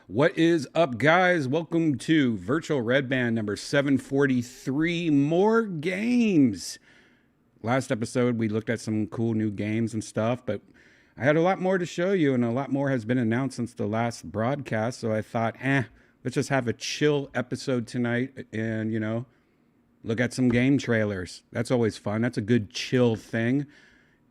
What is up, guys? Welcome to Virtual Redban number 743, more games. Last episode, we looked at some cool new games and stuff, but I had a lot more to show you, and a lot more has been announced since the last broadcast, so I thought, let's just have a chill episode tonight and, look at some game trailers. That's always fun. That's a good chill thing.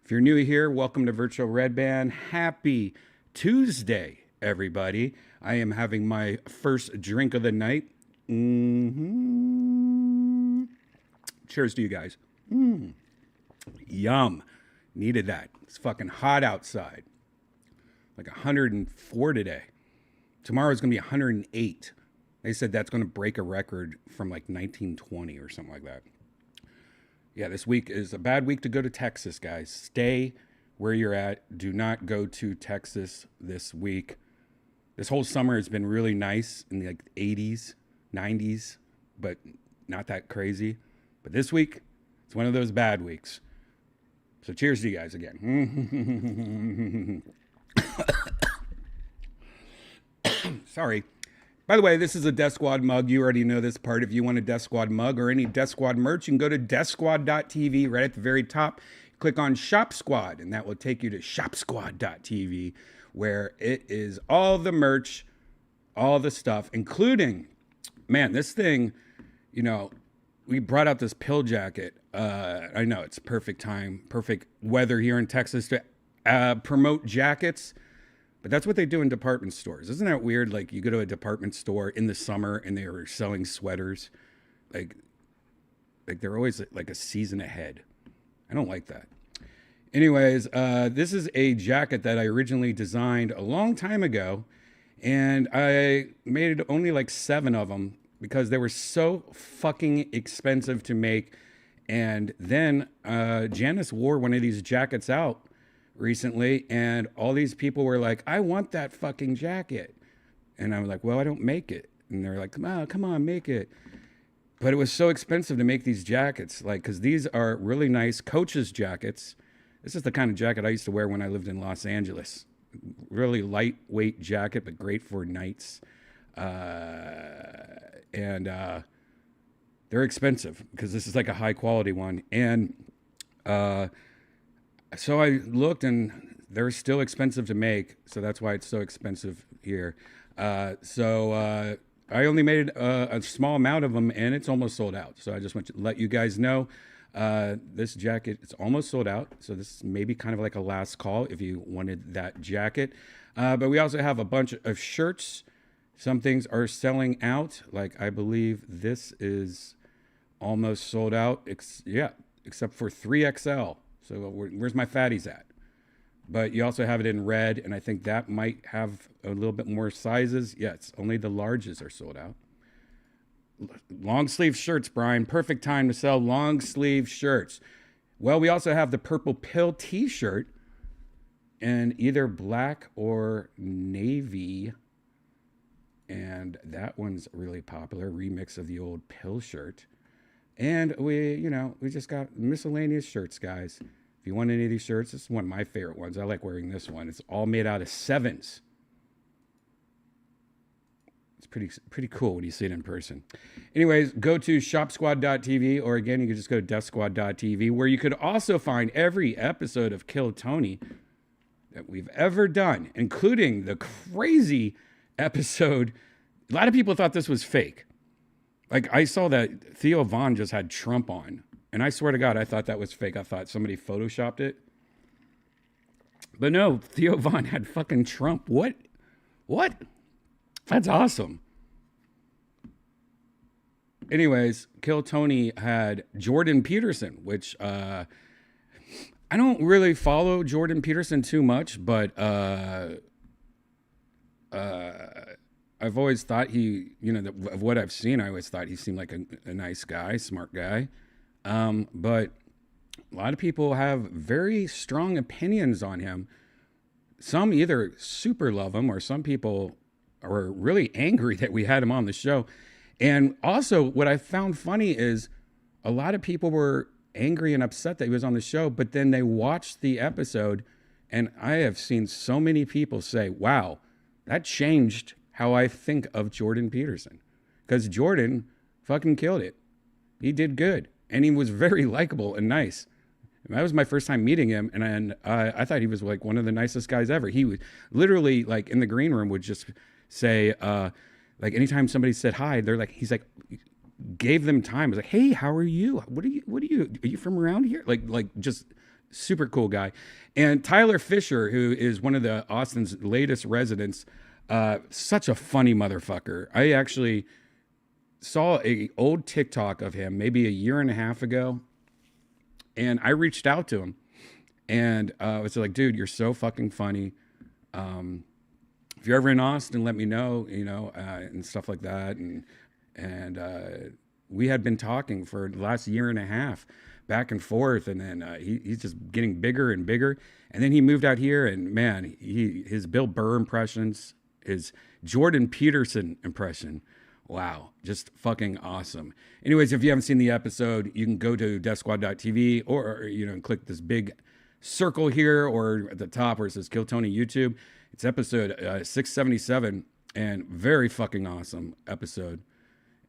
If you're new here, welcome to Virtual Redban. Happy Tuesday, everybody. I am having my first drink of the night. Cheers to you guys. Yum. Needed that. It's fucking hot outside. Like 104 today. Tomorrow's going to be 108. They said that's going to break a record from like 1920 or something like that. Yeah, this week is a bad week to go to Texas, guys. Stay where you're at. Do not go to Texas this week. This whole summer has been really nice in the 80s, 90s, but not that crazy. But this week, it's one of those bad weeks. So cheers to you guys again. Sorry. By the way, this is a Death Squad mug. You already know this part. If you want a Death Squad mug or any Death Squad merch, you can go to DEATHSQUAD.tv. Right at the very top, click on Shop Squad, and that will take you to ShopSquad.tv, where it is all the merch, all the stuff, including man, this thing, you know, we brought out this pill jacket. I know it's perfect time, perfect weather here in Texas to promote jackets. But that's what they do in department stores. Isn't that weird? Like, you go to a department store in the summer and they are selling sweaters. Like they're always like a season ahead. I don't like that. Anyways, this is a jacket that I originally designed a long time ago. And I made only like 7 of them because they were so fucking expensive to make. And then Janice wore one of these jackets out recently, and all these people were like, I want that fucking jacket. And I was like, well, I don't make it. And they're like, come on, make it. But it was so expensive to make these jackets, like, because these are really nice Coach's jackets. This is the kind of jacket I used to wear when I lived in Los Angeles. Really lightweight jacket, but great for nights. And they're expensive because this is like a high quality one. And so I looked, and they're still expensive to make, so that's why it's so expensive here. So I only made a small amount of them, and it's almost sold out. So I just want to let you guys know this jacket, it's almost sold out. So this is maybe kind of like a last call if you wanted that jacket. But we also have a bunch of shirts. Some things are selling out. Like, I believe this is almost sold out. Except for 3XL. So where's my fatties at? But you also have it in red, and I think that might have a little bit more sizes. Yes, only the larges are sold out. Long sleeve shirts, Brian. Perfect time to sell long sleeve shirts. Well, we also have the purple pill t-shirt in either black or navy. And that one's really popular. Remix of the old pill shirt. And we just got miscellaneous shirts, guys. If you want any of these shirts, this is one of my favorite ones. I like wearing this one. It's all made out of 7s. It's pretty cool when you see it in person. Anyways, go to shopsquad.tv, or again, you can just go to deathsquad.tv, where you could also find every episode of Kill Tony that we've ever done, including the crazy episode. A lot of people thought this was fake. Like, I saw that Theo Von just had Trump on, and I swear to God, I thought that was fake. I thought somebody photoshopped it. But no, Theo Von had fucking Trump. What? That's awesome. Anyways, Kill Tony had Jordan Peterson, which I don't really follow Jordan Peterson too much, but I've always thought of what I've seen, I always thought he seemed like a nice guy, smart guy. But a lot of people have very strong opinions on him. Some either super love him, or some people are really angry that we had him on the show. And also, what I found funny is a lot of people were angry and upset that he was on the show, but then they watched the episode, and I have seen so many people say, wow, that changed how I think of Jordan Peterson. Because Jordan fucking killed it. He did good. And he was very likable and nice. And that was my first time meeting him, and I thought he was like one of the nicest guys ever. He was literally, like, in the green room, would just say, like, anytime somebody said hi, he's like, gave them time. He was like, hey, how are you? Are you from around here? Like just super cool guy. And Tyler Fisher, who is one of the Austin's latest residents, such a funny motherfucker. I actually saw a old TikTok of him maybe a year and a half ago, and I reached out to him, and I was like, dude, you're so fucking funny. If you're ever in Austin, let me know, and stuff like that. And we had been talking for the last year and a half, back and forth, and then he's just getting bigger and bigger. And then he moved out here, and man, his Bill Burr impressions, his Jordan Peterson impression, wow, just fucking awesome. Anyways, if you haven't seen the episode, you can go to deathsquad.tv, or and click this big circle here, or at the top where it says Kill Tony YouTube. It's episode 677, and very fucking awesome episode.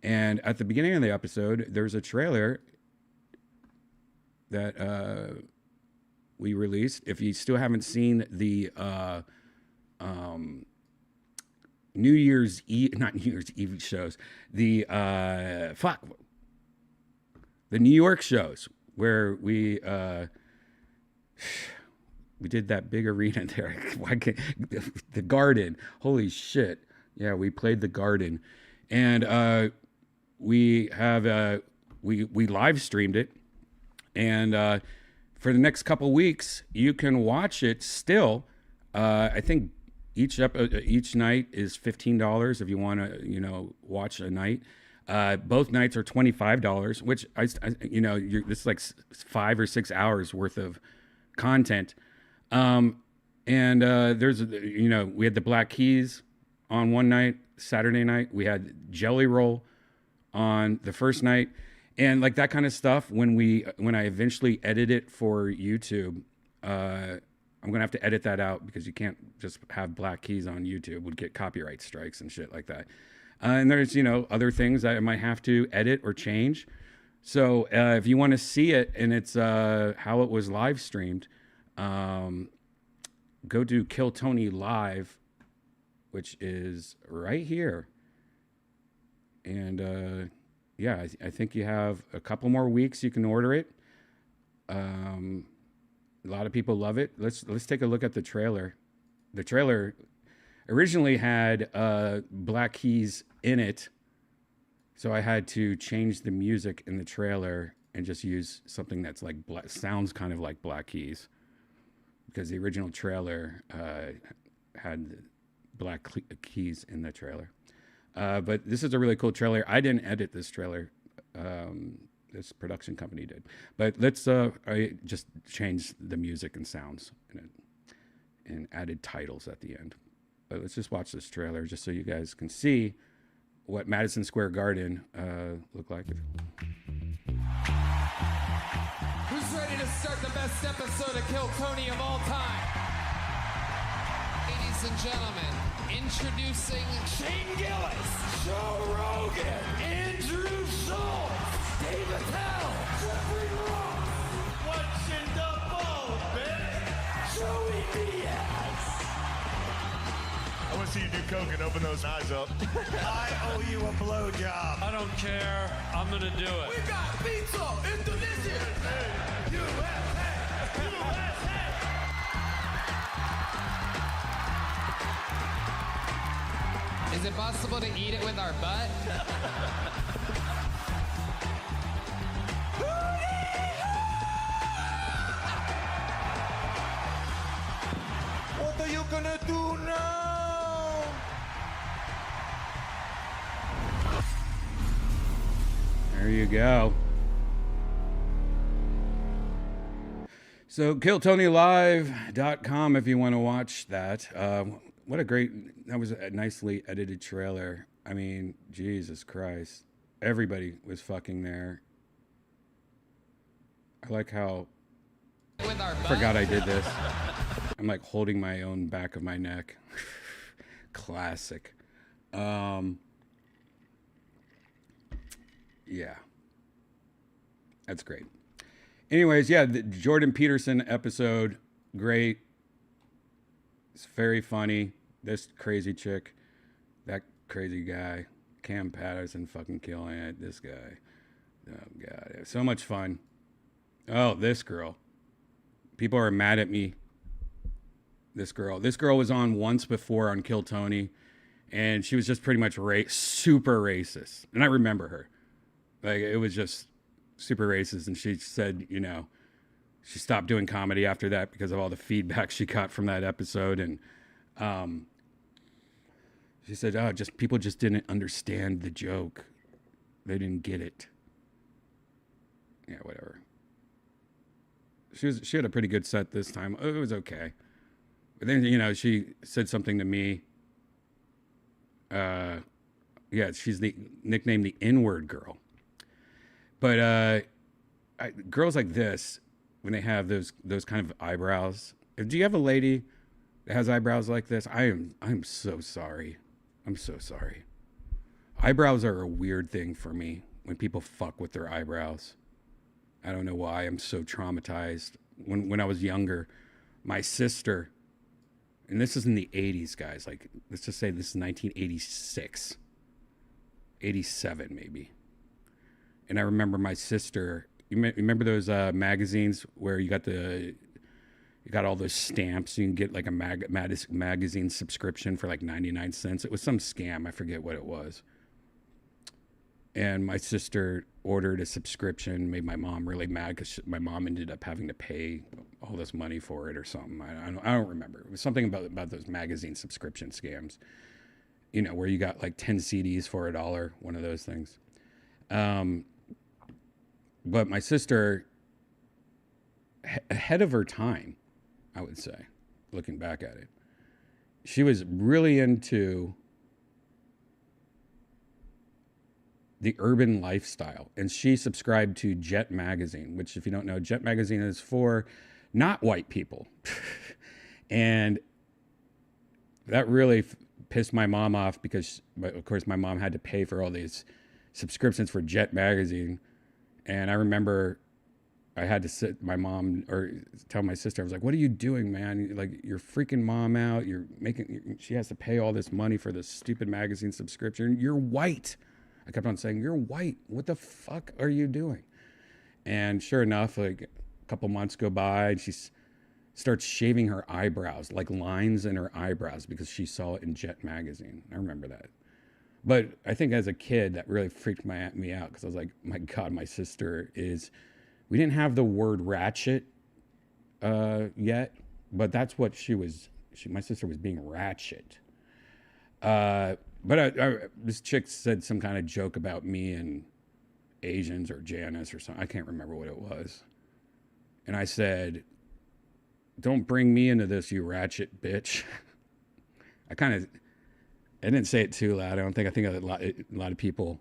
And at the beginning of the episode, there's a trailer that we released. If you still haven't seen the New Year's Eve, not New Year's Eve shows, the the New York shows where we did that big arena there. Why can't, the Garden? Holy shit! Yeah, we played the Garden, and we have we live streamed it, and for the next couple weeks, you can watch it still. I think each night is $15 if you want to watch a night. Both nights are $25, which this is like 5 or 6 hours worth of content. And there's we had the Black Keys on one night, Saturday night. We had Jelly Roll on the first night, and like that kind of stuff. When I eventually edit it for YouTube, I'm gonna have to edit that out because you can't just have Black Keys on YouTube. Would get copyright strikes and shit like that. And there's other things that I might have to edit or change. So if you want to see it and it's how it was live streamed, go to Kill Tony Live, which is right here. And yeah, I think you have a couple more weeks you can order it. A lot of people love it. Let's take a look at the trailer. The trailer originally had Black Keys in it, so I had to change the music in the trailer and just use something that's like sounds kind of like Black Keys, because the original trailer had Black Keys in the trailer. But this is a really cool trailer. I didn't edit this trailer. This production company did. But let's I just changed the music and sounds and added titles at the end. But let's just watch this trailer just so you guys can see what Madison Square Garden looked like. Who's ready to start the best episode of Kill Tony of all time? Ladies and gentlemen, introducing Shane Gillis, Joe Rogan, Andrew Schultz, David Attell, Jeffrey Ross, what's in the bowl, bitch? Joey Diaz. I want to see you do coke and open those eyes up. I owe you a blowjob. I don't care. I'm gonna do it. We got pizza, Indonesia. USA. Is it possible to eat it with our butt? What are you gonna do now? There you go. So KillTonyLive.com if you want to watch that. What a great, that was a nicely edited trailer. I mean, Jesus Christ. Everybody was fucking there. I like how, With our butt? forgot I did this. I'm like holding my own back of my neck. Classic. Yeah. That's great. Anyways, yeah, the Jordan Peterson episode, great. It's very funny. This crazy chick, that crazy guy, Cam Patterson fucking killing it. This guy. Oh, God. So much fun. Oh, this girl. People are mad at me. This girl. This girl was on once before on Kill Tony, and she was just pretty much super racist. And I remember her. Like, it was just super racist. And she said, she stopped doing comedy after that because of all the feedback she got from that episode. And she said, just people just didn't understand the joke. They didn't get it. Yeah, whatever. She had a pretty good set this time. It was okay. But then, she said something to me. Yeah, she's nicknamed the N-word girl. But girls like this, when they have those kind of eyebrows. Do you have a lady that has eyebrows like this? I'm so sorry. I'm so sorry. Eyebrows are a weird thing for me when people fuck with their eyebrows. I don't know why. I'm so traumatized. When I was younger, my sister And this is in the 80s, guys. Like, let's just say this is 1986, 87 maybe. And I remember my sister, you remember those magazines where you got all those stamps. You can get like a magazine subscription for like 99 cents. It was some scam. I forget what it was. And my sister ordered a subscription, made my mom really mad because my mom ended up having to pay all this money for it or something. I don't remember. It was something about those magazine subscription scams, you know, where you got like 10 CDs for $1, one of those things. But my sister, ahead of her time, I would say, looking back at it, she was really into the urban lifestyle. And she subscribed to Jet Magazine, which, if you don't know, Jet Magazine is for not white people. And that really pissed my mom off because, of course, my mom had to pay for all these subscriptions for Jet Magazine. And I remember I had to sit my mom or tell my sister, I was like, what are you doing, man? Like, you're freaking mom out. She has to pay all this money for this stupid magazine subscription. You're white. I kept on saying, you're white. What the fuck are you doing? And sure enough, like a couple months go by and she starts shaving her eyebrows, like lines in her eyebrows, because she saw it in Jet Magazine. I remember that. But I think as a kid, that really freaked me out because I was like, my God, my sister is... We didn't have the word ratchet yet, but that's what she was. My sister was being ratchet. But this chick said some kind of joke about me and Asians or Janice or something. I can't remember what it was. And I said, don't bring me into this, you ratchet bitch. I didn't say it too loud. I think a lot of people...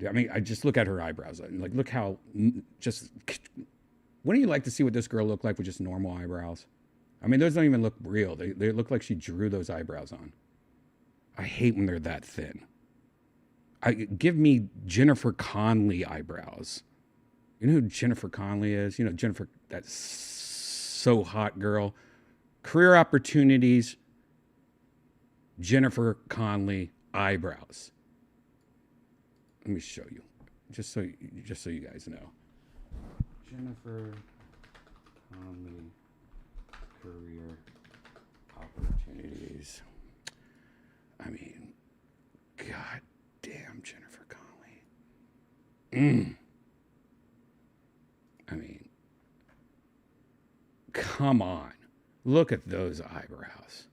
I mean, I just look at her eyebrows. Like, look how just... Wouldn't you like to see what this girl looked like with just normal eyebrows? I mean, those don't even look real. They look like she drew those eyebrows on. I hate when they're that thin. Give me Jennifer Connelly eyebrows. You know who Jennifer Connelly is? You know, Jennifer, that so hot girl. Career opportunities, Jennifer Connelly eyebrows. Let me show you, just so you guys know. Jennifer Connelly career opportunities. I mean, God damn, Jennifer Connelly. I mean, come on, look at those eyebrows.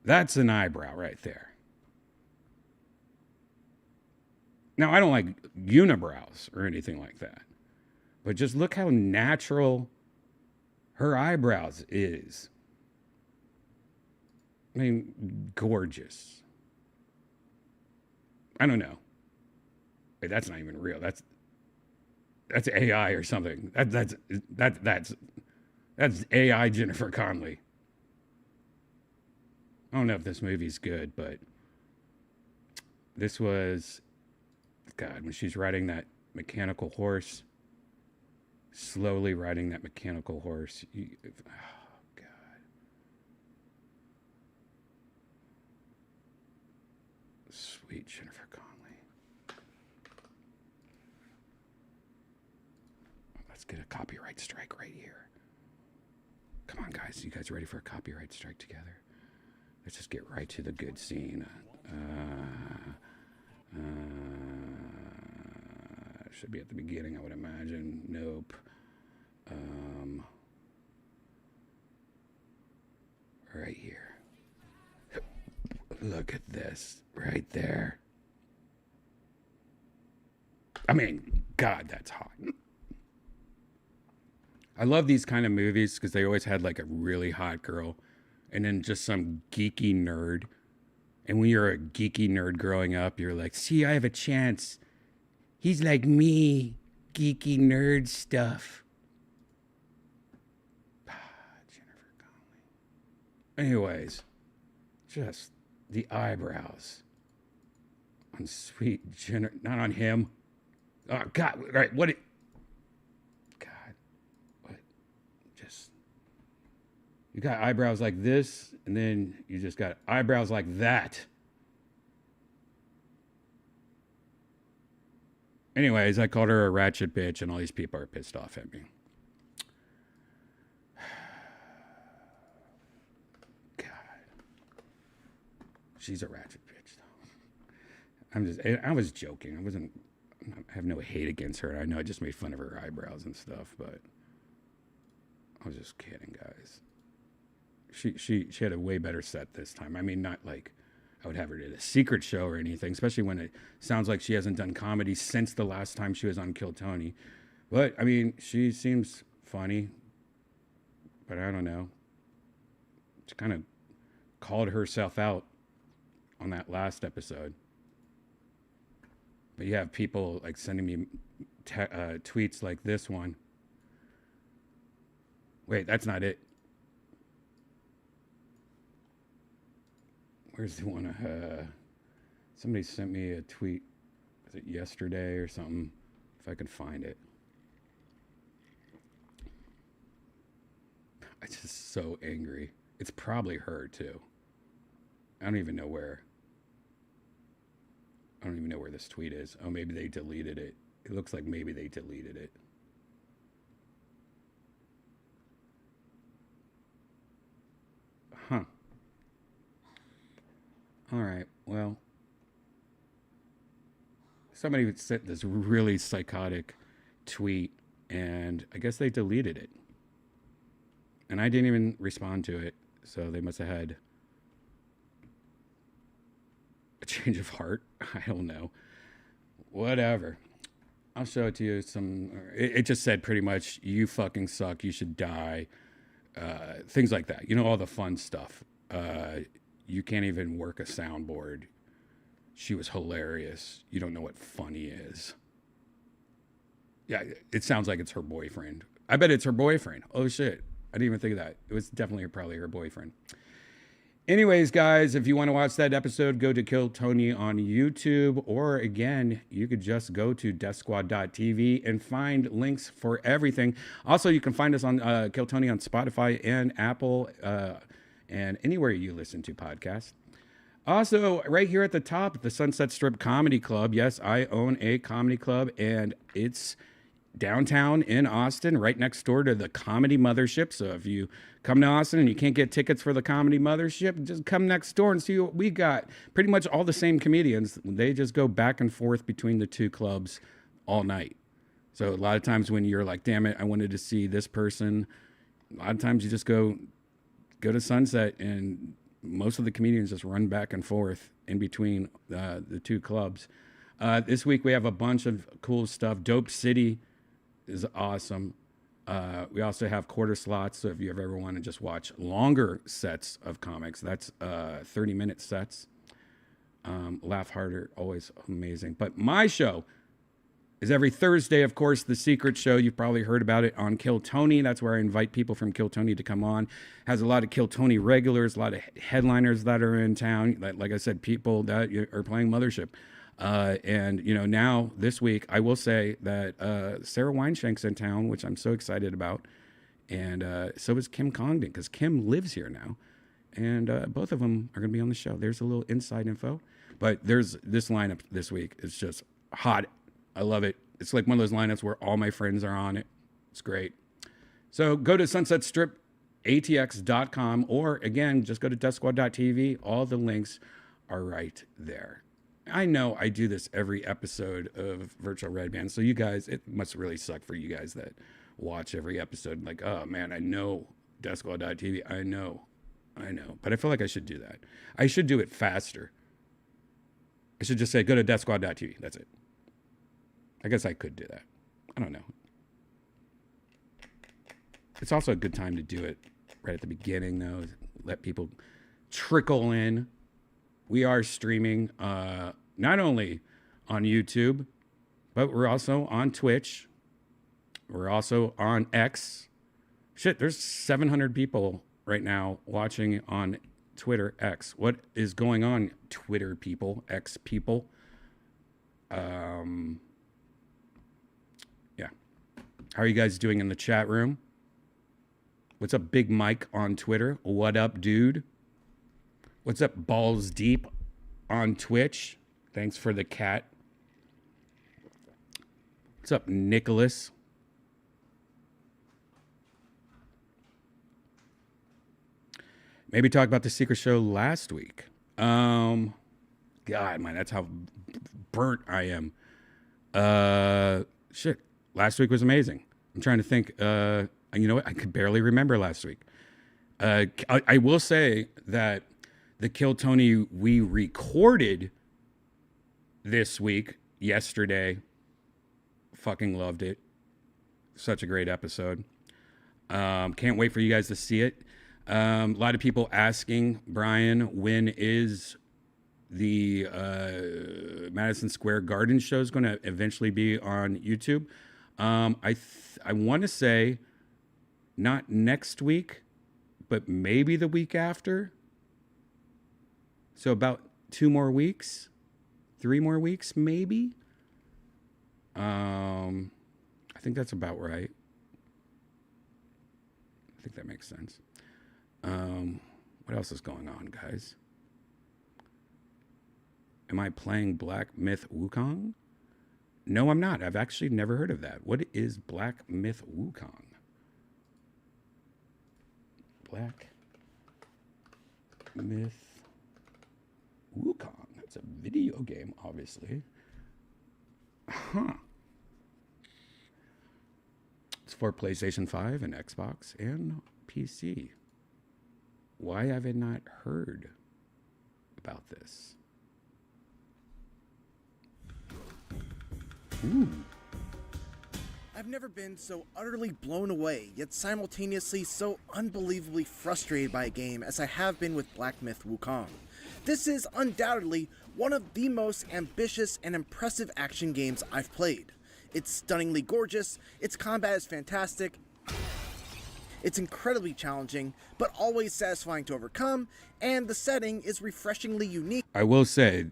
That's an eyebrow right there. Now, I don't like unibrows or anything like that. But just look how natural her eyebrows is. I mean, gorgeous. I don't know. Wait, that's not even real. That's AI or something. That's AI Jennifer Connelly. I don't know if this movie's good, but this was... God, when she's riding that mechanical horse, slowly riding that mechanical horse. Oh, God. Sweet Jennifer Connelly. Let's get a copyright strike right here. Come on, guys. You guys ready for a copyright strike together? Let's just get right to the good scene. Should be at the beginning, I would imagine. Nope. Right here. Look at this right there. I mean, God, that's hot. I love these kind of movies because they always had like a really hot girl and then just some geeky nerd. And when you're a geeky nerd growing up, you're like, see, I have a chance. He's like me, geeky nerd stuff. Jennifer Connelly. Anyways, just the eyebrows on sweet Jennifer, not on him. Oh, God, right, what? You got eyebrows like this, and then you just got eyebrows like that. Anyways, I called her a ratchet bitch, and all these people are pissed off at me. God. She's a ratchet bitch, though. I was joking. I have no hate against her. I know I just made fun of her eyebrows and stuff, but I was just kidding, guys. She had a way better set this time. I mean, not like I would have her at a secret show or anything, especially when it sounds like she hasn't done comedy since the last time she was on Kill Tony. But, I mean, she seems funny, but I don't know. She kind of called herself out on that last episode. But you have people like sending me tweets like this one. Wait, that's not it. Where's the one? Somebody sent me a tweet. Was it yesterday or something? If I could find it. I'm just so angry. It's probably her too. I don't even know where this tweet is. Oh, maybe they deleted it. It looks like maybe they deleted it. Huh. All right, well, somebody sent this really psychotic tweet, and I guess they deleted it. And I didn't even respond to it, so they must have had a change of heart. I don't know. Whatever. I'll show it to you. It just said pretty much, you fucking suck, you should die. Things like that. You know, all the fun stuff. You can't even work a soundboard. She was hilarious. You don't know what funny is. Yeah, it sounds like it's her boyfriend. I bet it's her boyfriend. Oh, shit. I didn't even think of that. It was definitely probably her boyfriend. Anyways, guys, if you want to watch that episode, go to Kill Tony on YouTube. Or, again, you could just go to DeathSquad.tv and find links for everything. Also, you can find us on Kill Tony on Spotify and Apple and anywhere you listen to podcasts. Also, right here at the top, the Sunset Strip Comedy Club. Yes, I own a comedy club, and it's downtown in Austin, right next door to the Comedy Mothership. So if you come to Austin and you can't get tickets for the Comedy Mothership, just come next door and see what we got. Pretty much all the same comedians. They just go back and forth between the two clubs all night. So a lot of times when you're like, damn it, I wanted to see this person, a lot of times you just go to Sunset, and most of the comedians just run back and forth in between the two clubs. This week we have a bunch of cool stuff. Dope City is awesome. We also have quarter slots, so if you ever want to just watch longer sets of comics, that's 30-minute sets. Laugh harder, always amazing. But my show is every Thursday, of course, The Secret Show. You've probably heard about it on Kill Tony. That's where I invite people from Kill Tony to come on. Has a lot of Kill Tony regulars, a lot of headliners that are in town. Like I said, people that are playing Mothership. And, you know, now this week, I will say that Sarah Weinshank's in town, which I'm so excited about. And so is Kim Congdon, because Kim lives here now. And both of them are going to be on the show. There's a little inside info. But there's this lineup this week. It's just hot. I love it. It's like one of those lineups where all my friends are on it. It's great. So go to sunsetstripatx.com, or again, just go to DeathSquad.tv. All the links are right there. I know I do this every episode of Virtual Redban, so you guys, it must really suck for you guys that watch every episode. Like, oh man, I know DeathSquad.tv. I know. But I feel like I should do that. I should do it faster. I should just say, go to DeathSquad.tv. That's it. I guess I could do that. I don't know. It's also a good time to do it right at the beginning, though. Let people trickle in. We are streaming not only on YouTube, but we're also on Twitch. We're also on X. Shit, there's 700 people right now watching on Twitter X. What is going on, Twitter people, X people? Yeah. How are you guys doing in the chat room? What's up, Big Mike on Twitter? What up, dude? What's up, Balls Deep on Twitch? Thanks for the cat. What's up, Nicholas? Maybe talk about the secret show last week. God, man, that's how burnt I am. Shit, last week was amazing. I'm trying to think. You know what? I could barely remember last week. I will say that the Kill Tony we recorded this week, yesterday, fucking loved it. Such a great episode. Can't wait for you guys to see it. A lot of people asking, Brian, when is the Madison Square Garden show is going to eventually be on YouTube? I want to say not next week, but maybe the week after. So about 2 more weeks, 3 more weeks, maybe. I think that's about right. I think that makes sense. What else is going on, guys? Am I playing Black Myth Wukong? No, I'm not. I've actually never heard of that. What is Black Myth Wukong? Black Myth Wukong. That's a video game, obviously. Huh. It's for PlayStation 5 and Xbox and PC. Why have I not heard about this? Ooh. I've never been so utterly blown away, yet simultaneously so unbelievably frustrated by a game as I have been with Black Myth Wukong. This is undoubtedly one of the most ambitious and impressive action games I've played. It's stunningly gorgeous, its combat is fantastic, it's incredibly challenging, but always satisfying to overcome, and the setting is refreshingly unique. I will say,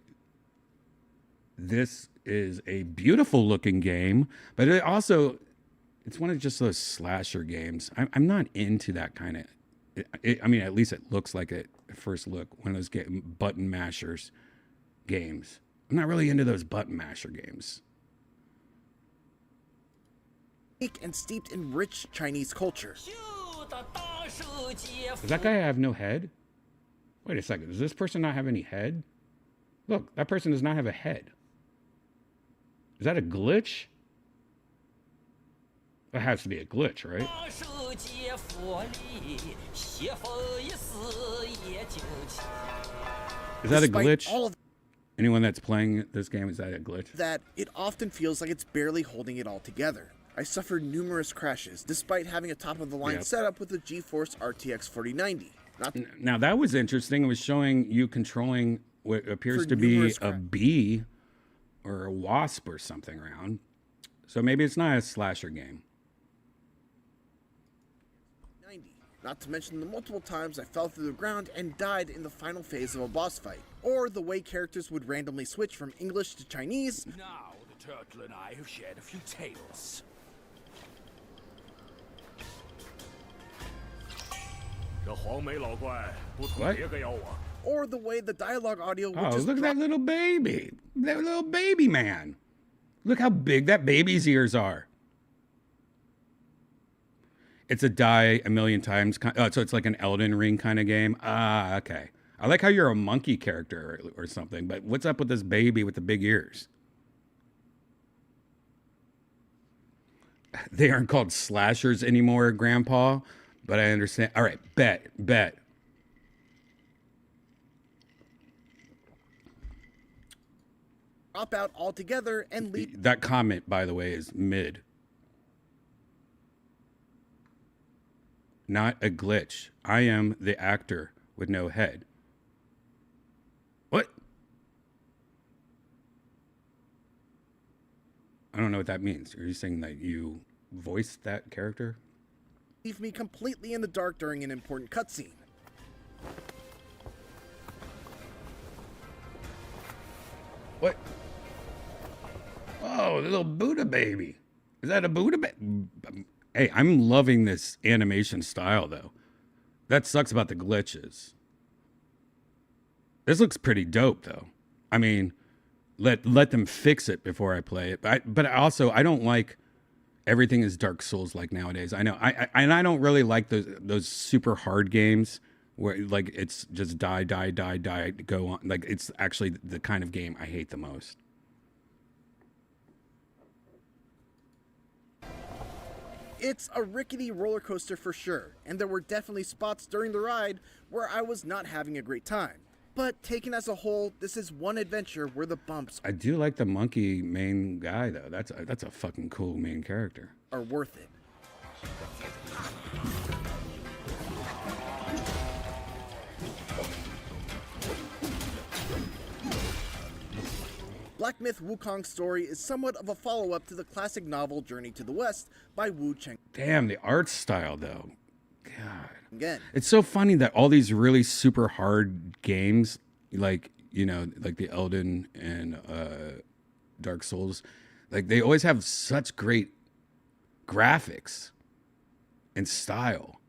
this is a beautiful looking game, but it's one of just those slasher games. I'm not into that kind of, I mean, at least it looks like it at first look, one of those button mashers games. I'm not really into those button masher games. And steeped in rich Chinese culture. Does that guy have no head? Wait a second. Does this person not have any head? Look, that person does not have a head. Is that a glitch? That has to be a glitch, right? Is that a glitch? Anyone that's playing this game, is that a glitch? That it often feels like it's barely holding it all together. I suffered numerous crashes, despite having a top-of-the-line setup with the GeForce RTX 4090. Now, that was interesting. It was showing you controlling what appears to be a bee or a wasp or something around. So maybe it's not a slasher game. Not to mention the multiple times I fell through the ground and died in the final phase of a boss fight. Or the way characters would randomly switch from English to Chinese. Now the turtle and I have shared a few tales. What? Or the way the dialogue audio would Oh, just look at drop. that little baby. That little baby man. Look how big that baby's ears are. It's a die a million times. So it's like an Elden Ring kind of game. Ah, okay. I like how you're a monkey character or something, but what's up with this baby with the big ears? They aren't called slashers anymore, Grandpa, but I understand. All right, bet. Drop out altogether and leave. That comment, by the way, is mid. Not a glitch. I am the actor with no head. What? I don't know what that means. Are you saying that you voiced that character? Leave me completely in the dark during an important cutscene. What? Oh, the little Buddha baby. Is that a Buddha baby? Hey, I'm loving this animation style, though. That sucks about the glitches. This looks pretty dope, though. I mean, let them fix it before I play it. But also, I don't like everything is Dark Souls like nowadays. I know, I don't really like those super hard games where like it's just die, go on. Like it's actually the kind of game I hate the most. It's a rickety roller coaster for sure, and there were definitely spots during the ride where I was not having a great time. But taken as a whole, this is one adventure where the bumps I do like the monkey main guy though. That's a fucking cool main character. are worth it. Black Myth Wukong's story is somewhat of a follow-up to the classic novel Journey to the West by Wu Cheng. Damn, the art style though. God. Again, It's so funny that all these really super hard games, like, you know, like the Elden and Dark Souls, like they always have such great graphics and style.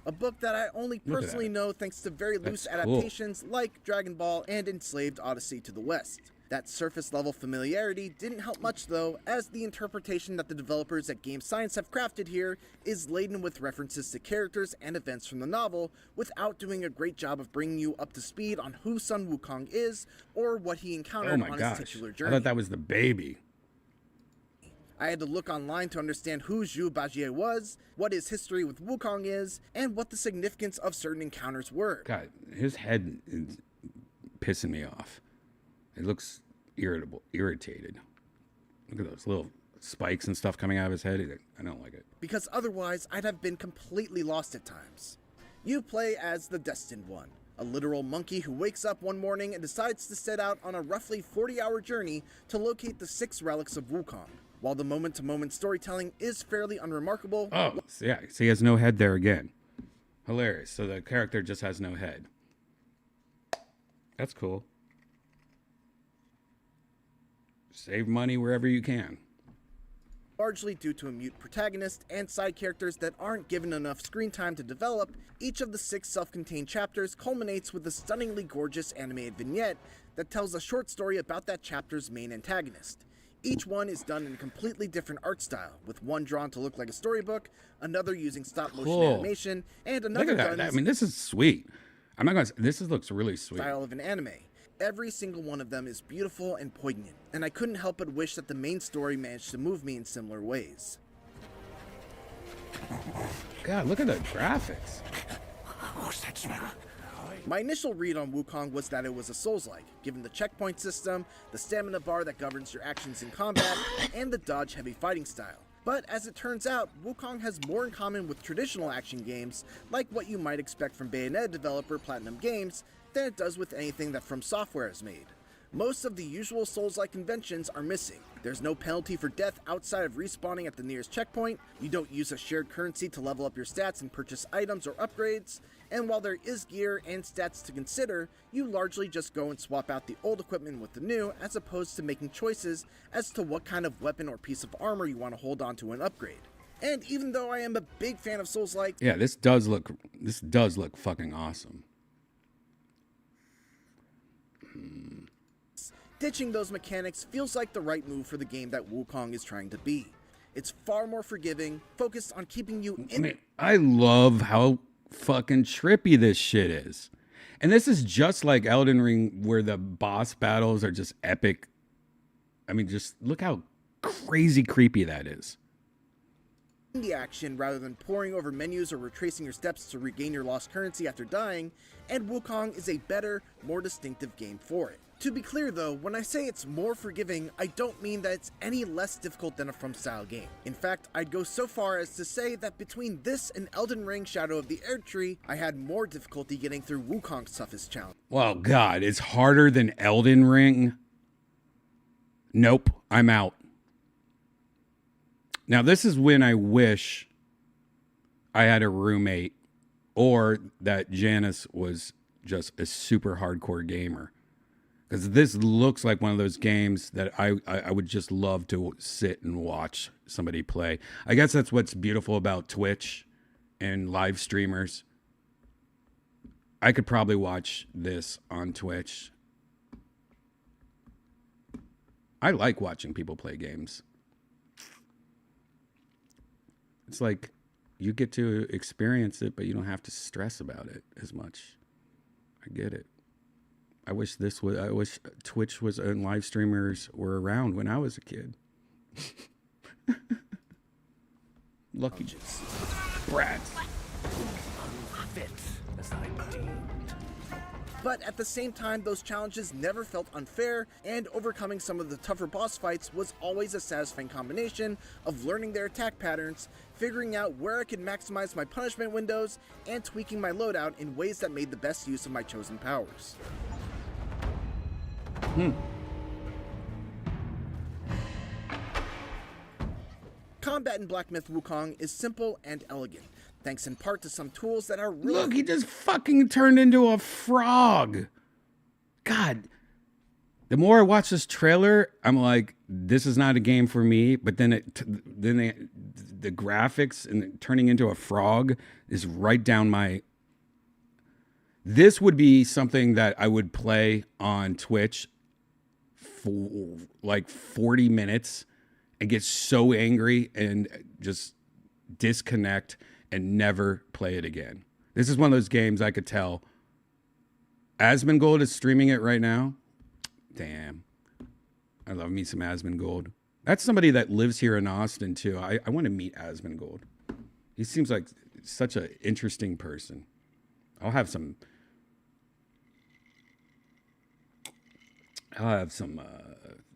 a book that I only Look at personally that. know thanks to very loose That's cool. adaptations like Dragon Ball and Enslaved Odyssey to the West. That surface level familiarity didn't help much though, as the interpretation that the developers at Game Science have crafted here is laden with references to characters and events from the novel without doing a great job of bringing you up to speed on who Sun Wukong is or what he encountered Oh my on gosh. his titular I journey. thought that was the baby. I had to look online to understand who Zhu Bajie was, what his history with Wukong is, and what the significance of certain encounters were. God, his head is pissing me off. It looks irritated. Look at those little spikes and stuff coming out of his head. I don't like it. Because otherwise I'd have been completely lost at times. You play as the Destined One, a literal monkey who wakes up one morning and decides to set out on a roughly 40-hour journey to locate the 6 relics of Wukong. While the moment-to-moment storytelling is fairly unremarkable, Oh, yeah. So he has no head there again. Hilarious. So the character just has no head. That's cool. Save money wherever you can. largely due to a mute protagonist and side characters that aren't given enough screen time to develop, each of the 6 self-contained chapters culminates with a stunningly gorgeous animated vignette that tells a short story about that chapter's main antagonist. Each one is done in a completely different art style, with one drawn to look like a storybook, another using stop-motion Cool. animation, and Look another at done that. I in mean, this is sweet. I'm not gonna. Looks really sweet. style of an anime. Every single one of them is beautiful and poignant, and I couldn't help but wish that the main story managed to move me in similar ways. God, look at the graphics. What's that smell? My initial read on Wukong was that it was a Souls-like, given the checkpoint system, the stamina bar that governs your actions in combat, and the dodge-heavy fighting style. But as it turns out, Wukong has more in common with traditional action games, like what you might expect from Bayonetta developer Platinum Games, than it does with anything that From Software has made. Most of the usual Souls-like conventions are missing. There's no penalty for death outside of respawning at the nearest checkpoint, you don't use a shared currency to level up your stats and purchase items or upgrades, and while there is gear and stats to consider, you largely just go and swap out the old equipment with the new, as opposed to making choices as to what kind of weapon or piece of armor you want to hold on to an upgrade. And even though I am a big fan of Souls-like, Yeah, this does look fucking awesome. ditching those mechanics feels like the right move for the game that Wukong is trying to be. It's far more forgiving, focused on keeping you I in mean, I love how fucking trippy this shit is. And this is just like Elden Ring, where the boss battles are just epic. I mean, just look how crazy creepy that is. the action rather than poring over menus or retracing your steps to regain your lost currency after dying, and Wukong is a better, more distinctive game for it. To be clear though, when I say it's more forgiving, I don't mean that it's any less difficult than a From style game. In fact, I'd go so far as to say that between this and Elden Ring Shadow of the Erdtree, I had more difficulty getting through Wukong's toughest challenge. Well, God, it's harder than Elden Ring. Nope, I'm out. Now, this is when I wish I had a roommate or that Janice was just a super hardcore gamer. Because this looks like one of those games that I would just love to sit and watch somebody play. I guess that's what's beautiful about Twitch and live streamers. I could probably watch this on Twitch. I like watching people play games. It's like you get to experience it, but you don't have to stress about it as much. I get it. I wish Twitch was and live streamers were around when I was a kid. Lucky brats. But at the same time, those challenges never felt unfair, and overcoming some of the tougher boss fights was always a satisfying combination of learning their attack patterns, figuring out where I could maximize my punishment windows, and tweaking my loadout in ways that made the best use of my chosen powers. Combat in Black Myth Wukong is simple and elegant, thanks in part to some tools that are really... Look, he just fucking turned into a frog. God. The more I watch this trailer, I'm like, this is not a game for me. But then the graphics and turning into a frog is right down my... This would be something that I would play on Twitch for like 40 minutes and get so angry and just disconnect and never play it again. This is one of those games I could tell. Asmongold is streaming it right now. Damn. I love me some Asmongold. That's somebody that lives here in Austin too. I want to meet Asmongold. He seems like such an interesting person. I'll have some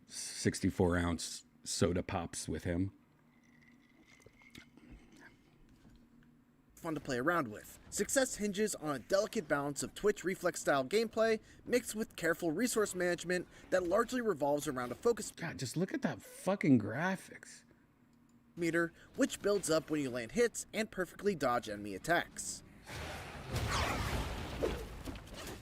64-ounce soda pops with him. Fun to play around with. Success hinges on a delicate balance of Twitch reflex-style gameplay mixed with careful resource management that largely revolves around a focus God, just look at that fucking graphics. meter, which builds up when you land hits and perfectly dodge enemy attacks.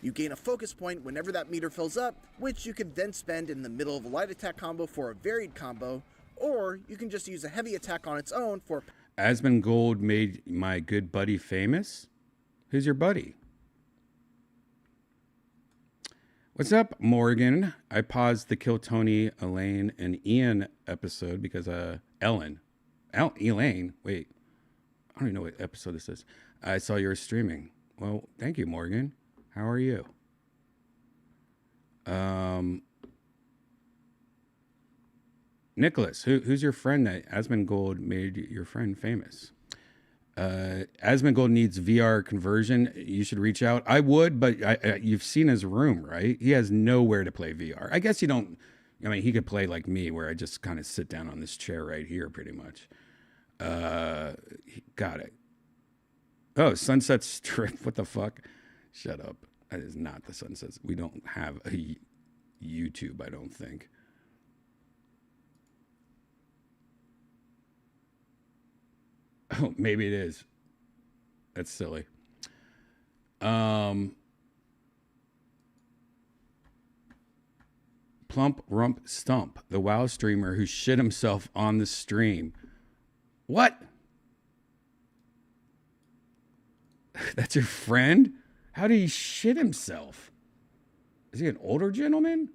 You gain a focus point whenever that meter fills up, which you can then spend in the middle of a light attack combo for a varied combo, or you can just use a heavy attack on its own for... Asmongold made my good buddy famous? Who's your buddy? What's up, Morgan? I paused the Kill Tony, Elaine, and Ian episode because Elaine? Wait. I don't even know what episode this is. I saw you were streaming. Well, thank you, Morgan. How are you? Nicholas, who's your friend that Asmongold made your friend famous? Asmongold needs VR conversion. You should reach out. I would, but you've seen his room, right? He has nowhere to play VR. I guess you don't... I mean, he could play like me, where I just kind of sit down on this chair right here, pretty much. Got it. Oh, Sunset Strip. What the fuck? Shut up. That is not the Sunset. We don't have a YouTube, I don't think. Oh, maybe it is. That's silly. Plump Rump Stump, the WoW streamer who shit himself on the stream. What? That's your friend? How did he shit himself? Is he an older gentleman?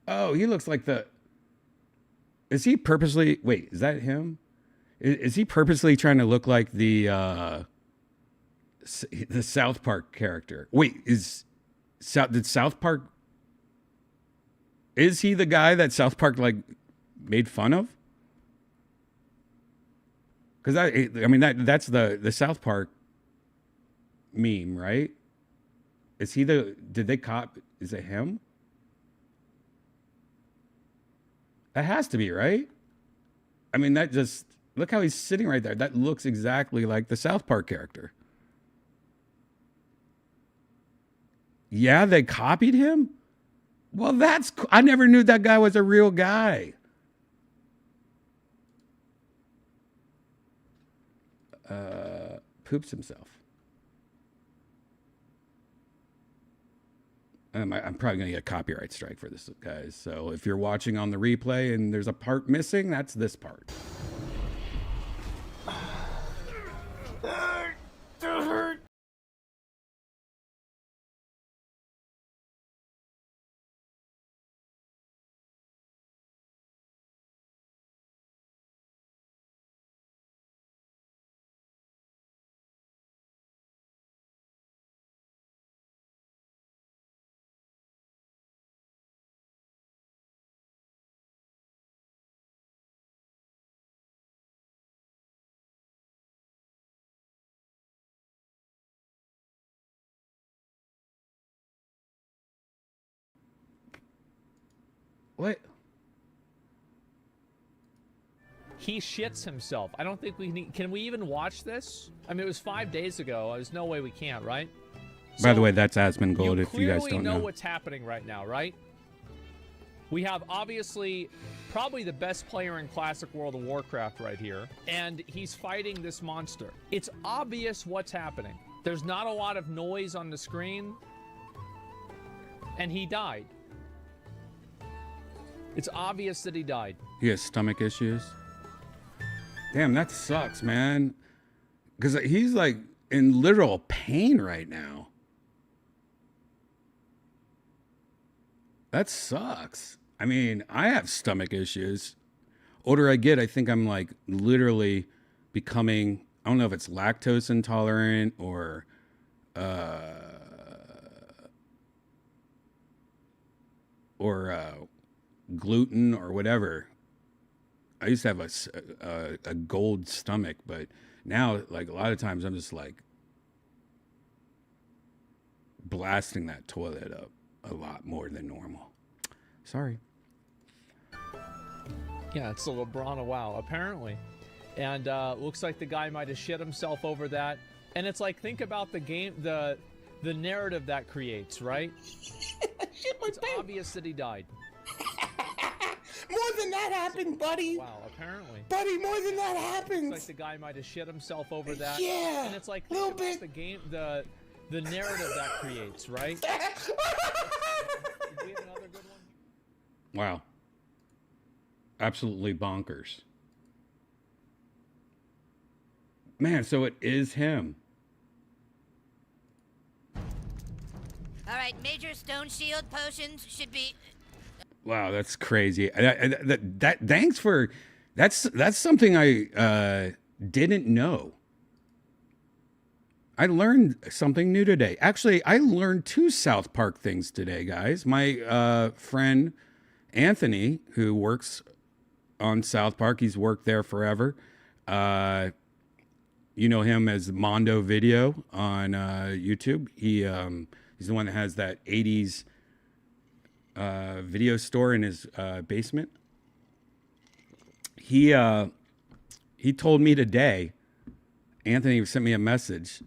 Oh, he looks like the... Is he purposely... Wait, is that him? Is he purposely trying to look like the South Park character? Wait, did South Park... Is he the guy that South Park, like, made fun of? Because, I mean, that's the South Park meme, right? Is he the... Did they cop... Is it him? That has to be, right? I mean, that just... Look how he's sitting right there. That looks exactly like the South Park character. Yeah, they copied him? Well, that's... I never knew that guy was a real guy. poops himself. I'm probably going to get a copyright strike for this, guys. So if you're watching on the replay and there's a part missing, that's this part. What? He shits himself. I don't think we need... Can we even watch this? I mean, it was 5 days ago. There's no way we can't, right? By the way, that's Asmongold, if you guys don't know. You clearly know what's happening right now, right? We have, obviously, probably the best player in classic World of Warcraft right here, and he's fighting this monster. It's obvious what's happening. There's not a lot of noise on the screen, and he died. It's obvious that he died. He has stomach issues. Damn, that sucks, man. Because he's like in literal pain right now. That sucks. I mean, I have stomach issues. Older I get, I think I'm like literally becoming, I don't know if it's lactose intolerant or gluten or whatever. I used to have a gold stomach, but now, like, a lot of times I'm just like blasting that toilet up a lot more than normal. Sorry. Yeah, it's a LeBron wow, apparently. And looks like the guy might have shit himself over that. And it's like, think about the game, the narrative that creates, right? It's obvious that he died. More than that happened, buddy. Wow, apparently. Buddy, more than that happens. It's like the guy might have shit himself over that. Yeah. And it's like, little think about bit. the game, the narrative that creates, right? Do we have another good one? Wow. Absolutely bonkers. Man, so it is him. All right, major stone shield potions should be... Wow, that's crazy. Thanks for that's something I didn't know. I learned something new today. Actually, I learned 2 South Park things today, guys. My friend Anthony, who works on South Park, he's worked there forever. You know him as Mondo Video on YouTube. He's the one that has that 80s video store in his basement. He told me today, Anthony sent me a message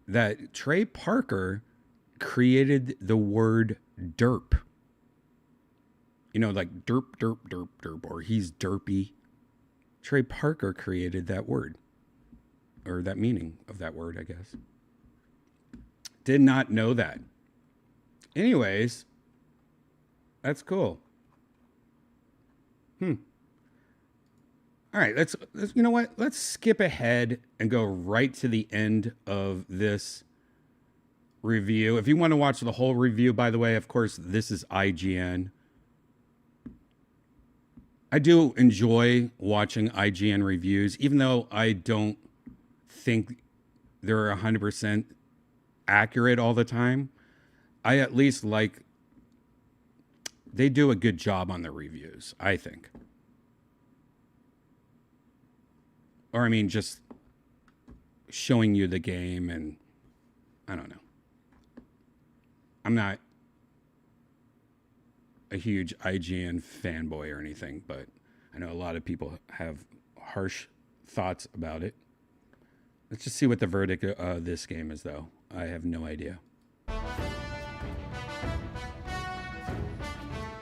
that Trey Parker created the word derp. You know, like derp, derp, derp, derp, or he's derpy. Trey Parker created that word, or that meaning of that word, I guess. Did not know that. Anyways, that's cool. All right, let's you know what? Let's skip ahead and go right to the end of this review. If you want to watch the whole review, by the way, of course, this is IGN. I do enjoy watching IGN reviews, even though I don't think they're 100% accurate all the time. I at least like, they do a good job on the reviews, I think. Or, I mean, just showing you the game, and I don't know. I'm not a huge IGN fanboy or anything, but I know a lot of people have harsh thoughts about it. Let's just see what the verdict of this game is, though. I have no idea.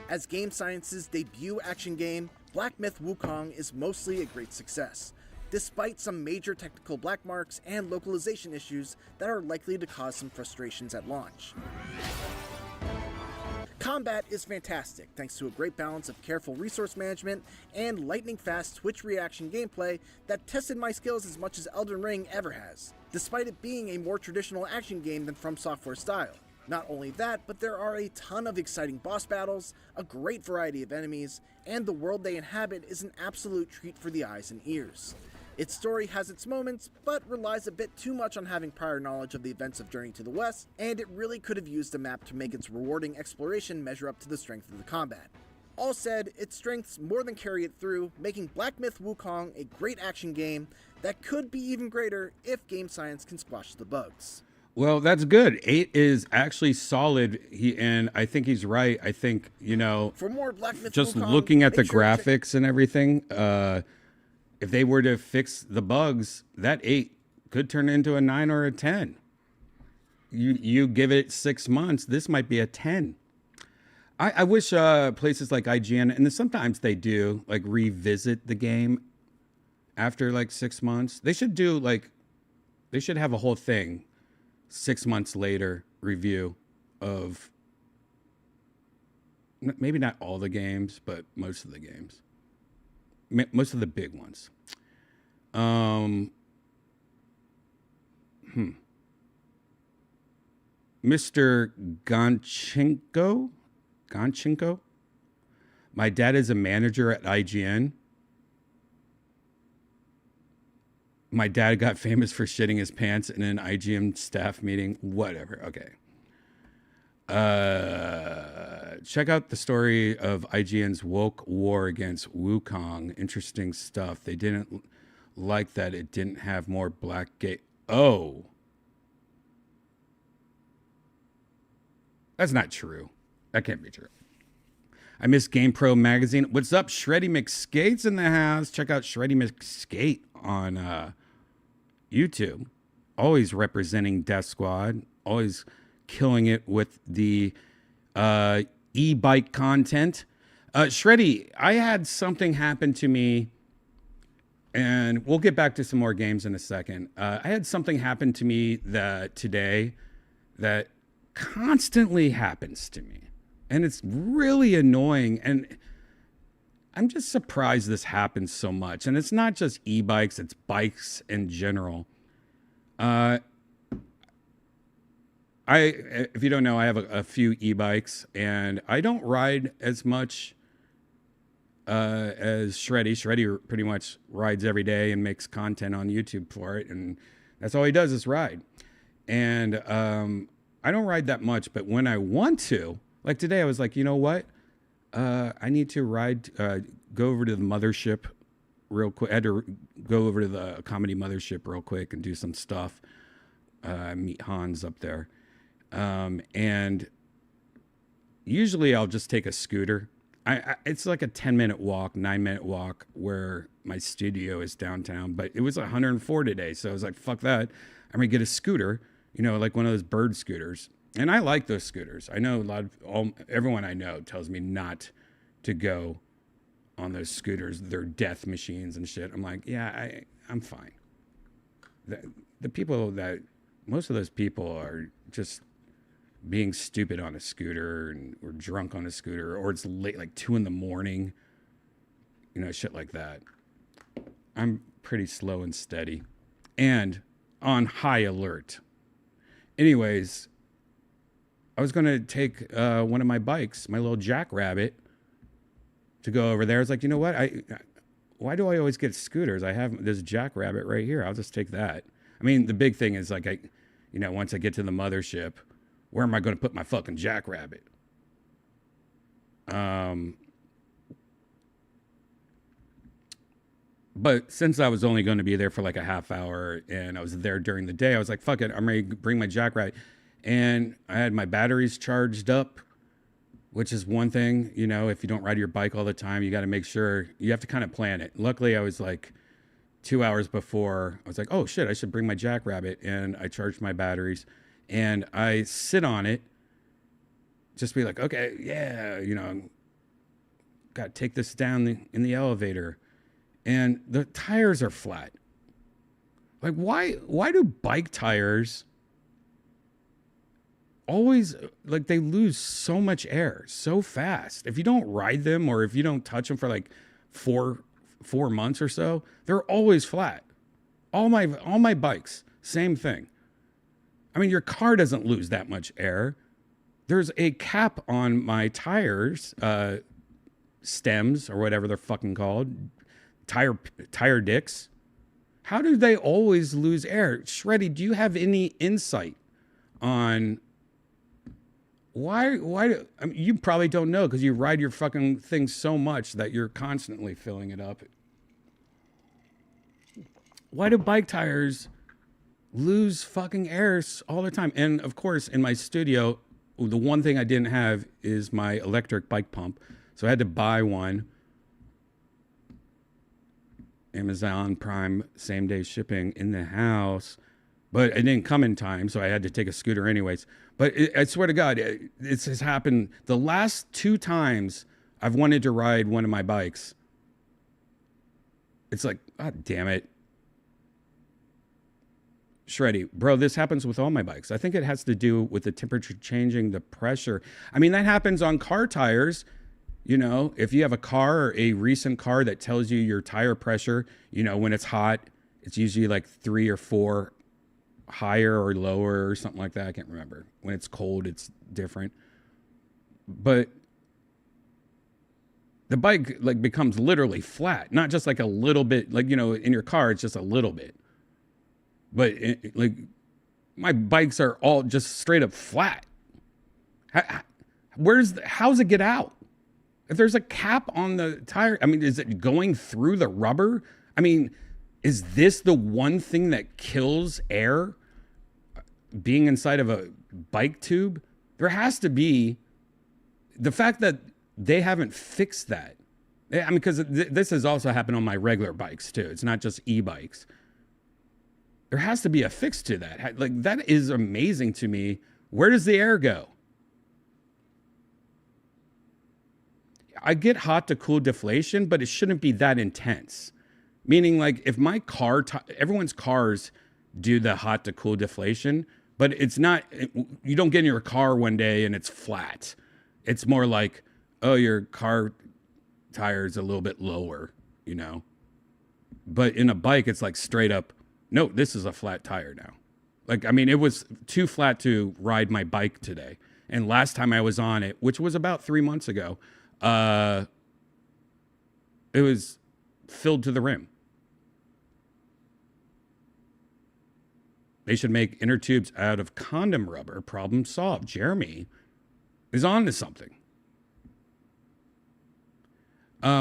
As Game Science's debut action game, Black Myth Wukong is mostly a great success. despite some major technical black marks and localization issues that are likely to cause some frustrations at launch. Combat is fantastic, thanks to a great balance of careful resource management and lightning-fast twitch reaction gameplay that tested my skills as much as Elden Ring ever has, despite it being a more traditional action game than From Software style. Not only that, but there are a ton of exciting boss battles, a great variety of enemies, and the world they inhabit is an absolute treat for the eyes and ears. Its story has its moments, but relies a bit too much on having prior knowledge of the events of Journey to the West, and it really could have used a map to make its rewarding exploration measure up to the strength of the combat. All said, its strengths more than carry it through, making Black Myth: Wukong a great action game that could be even greater if game science can squash the bugs. Well, that's good. 8 is actually solid, and I think he's right. I think, For more Black Myth: just Wukong, looking at the make sure to check- graphics and everything, if they were to fix the bugs, that 8 could turn into a 9 or a 10. You give it 6 months, this might be a 10. I wish places like IGN, and sometimes they do, like, revisit the game after like 6 months. They should have a whole thing, 6 months later review of maybe not all the games, but most of the games. Most of the big ones. Mr. Gonchenko? My dad is a manager at IGN. My dad got famous for shitting his pants in an IGN staff meeting. Whatever. Okay. Check out the story of IGN's woke war against Wukong. Interesting stuff. They didn't like that it didn't have more black gay. Oh. That's not true. That can't be true. I miss GamePro magazine. What's up? Shreddy McSkate's in the house. Check out Shreddy McSkate on YouTube. Always representing Death Squad. Always killing it with the e-bike content. Shreddy, I had something happen to me, and we'll get back to some more games in a second. I had something happen to me today that constantly happens to me, and it's really annoying, and I'm just surprised this happens so much. And it's not just e-bikes, it's bikes in general. If you don't know, I have a few e-bikes, and I don't ride as much as Shreddy. Shreddy pretty much rides every day and makes content on YouTube for it, and that's all he does is ride. And I don't ride that much, but when I want to, like today, I was like, you know what? I need to go over to the mothership real quick. I had to go over to the comedy mothership real quick and do some stuff. Meet Hans up there. And usually I'll just take a scooter. It's like a 10-minute walk, 9-minute walk where my studio is downtown, but it was 104 today. So I was like, fuck that. I'm going to get a scooter, like one of those bird scooters. And I like those scooters. I know everyone I know tells me not to go on those scooters. They're death machines and shit. I'm like, yeah, I'm fine. Most of those people are just being stupid on a scooter or drunk on a scooter, or it's late, like 2 a.m, shit like that. I'm pretty slow and steady and on high alert. Anyways, I was going to take one of my bikes, my little Jackrabbit, to go over there. I was like, you know what? Why do I always get scooters? I have this Jackrabbit right here. I'll just take that. I mean, the big thing is like, once I get to the mothership, where am I going to put my fucking Jackrabbit? But since I was only going to be there for like a half hour and I was there during the day, I was like, fuck it, I'm ready to bring my Jackrabbit. And I had my batteries charged up, which is one thing, if you don't ride your bike all the time, you got to make sure, you have to kind of plan it. Luckily, I was like 2 hours before, I was like, oh shit, I should bring my Jackrabbit. And I charged my batteries and I sit on it, just be like, okay, yeah, got to take this down in the elevator. And the tires are flat. Like, why do bike tires always, like, they lose so much air so fast? If you don't ride them or if you don't touch them for like four months or so, they're always flat. All my bikes, same thing. I mean, your car doesn't lose that much air. There's a cap on my tires, stems or whatever they're fucking called, tire dicks. How do they always lose air? Shreddy, do you have any insight on why I mean, you probably don't know because you ride your fucking thing so much that you're constantly filling it up. Why do bike tires lose fucking air all the time? And of course, in my studio, the one thing I didn't have is my electric bike pump. So I had to buy one. Amazon Prime, same day shipping in the house. But it didn't come in time, so I had to take a scooter anyways. But I swear to God, this has happened the last 2 times I've wanted to ride one of my bikes. It's like, God damn it. Shreddy, bro, this happens with all my bikes. I think it has to do with the temperature changing, the pressure. I mean, that happens on car tires. You know, if you have a car or a recent car that tells you your tire pressure, you know, when it's hot, it's usually like 3 or 4 higher or lower or something like that. I can't remember. When it's cold, it's different. But the bike like becomes literally flat, not just like a little bit, like, you know, in your car, it's just a little bit. But like my bikes are all just straight up flat. How's it get out? If there's a cap on the tire, I mean, is it going through the rubber? I mean, is this the one thing that kills air? Being inside of a bike tube? There has to be. The fact that they haven't fixed that. I mean, because this has also happened on my regular bikes too. It's not just e-bikes. There has to be a fix to that. Like, that is amazing to me. Where does the air go? I get hot to cool deflation, but it shouldn't be that intense. Meaning, like, if my car, everyone's cars do the hot to cool deflation, but it's not, you don't get in your car one day and it's flat. It's more like, oh, your car tire is a little bit lower, you know? But in a bike, it's like straight up, no, this is a flat tire now. Like, I mean, it was too flat to ride my bike today. And last time I was on it, which was about 3 months ago, it was filled to the rim. They should make inner tubes out of condom rubber. Problem solved. Jeremy is on to something.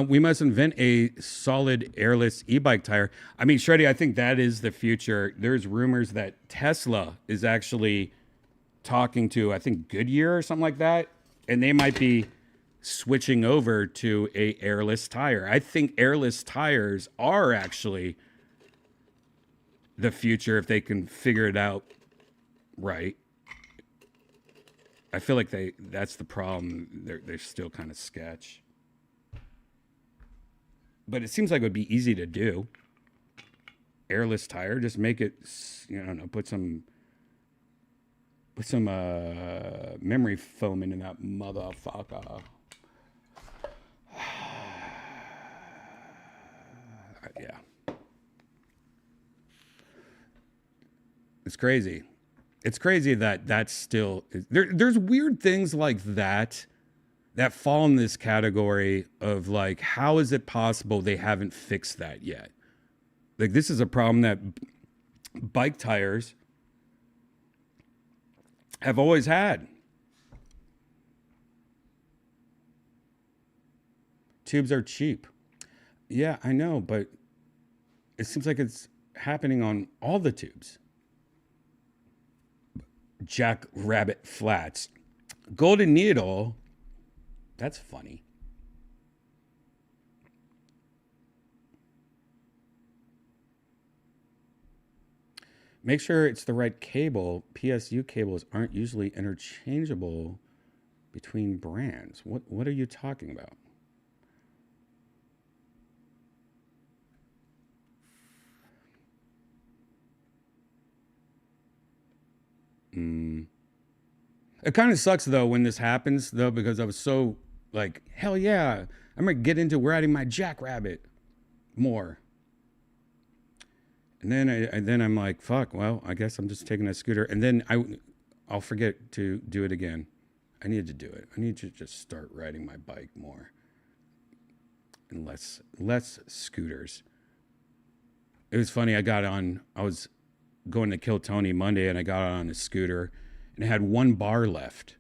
We must invent a solid airless e-bike tire. I mean, Shreddy, I think that is the future. There's rumors that Tesla is actually talking to, I think, Goodyear or something like that. And they might be switching over to a airless tire. I think airless tires are actually the future if they can figure it out right. I feel like that's the problem. They're still kind of sketch. But it seems like it would be easy to do. Airless tire, just make it, you know, put some memory foam into that motherfucker. Yeah. It's crazy. It's crazy that that's still there's weird things like that fall in this category of like, how is it possible they haven't fixed that yet? Like, this is a problem that bike tires have always had. Tubes are cheap. Yeah, I know, but it seems like it's happening on all the tubes. Jack Rabbit Flats. Golden Needle. That's funny. Make sure it's the right cable. PSU cables aren't usually interchangeable between brands. What are you talking about? It kind of sucks though when this happens though, because I was so like, hell yeah, I'm gonna get into riding my jackrabbit more. And then I'm like, fuck, well, I guess I'm just taking a scooter. And then I'll forget to do it again. I need to do it. I need to just start riding my bike more. And less scooters. It was funny, I was going to Kill Tony Monday and I got on a scooter and it had 1 bar left.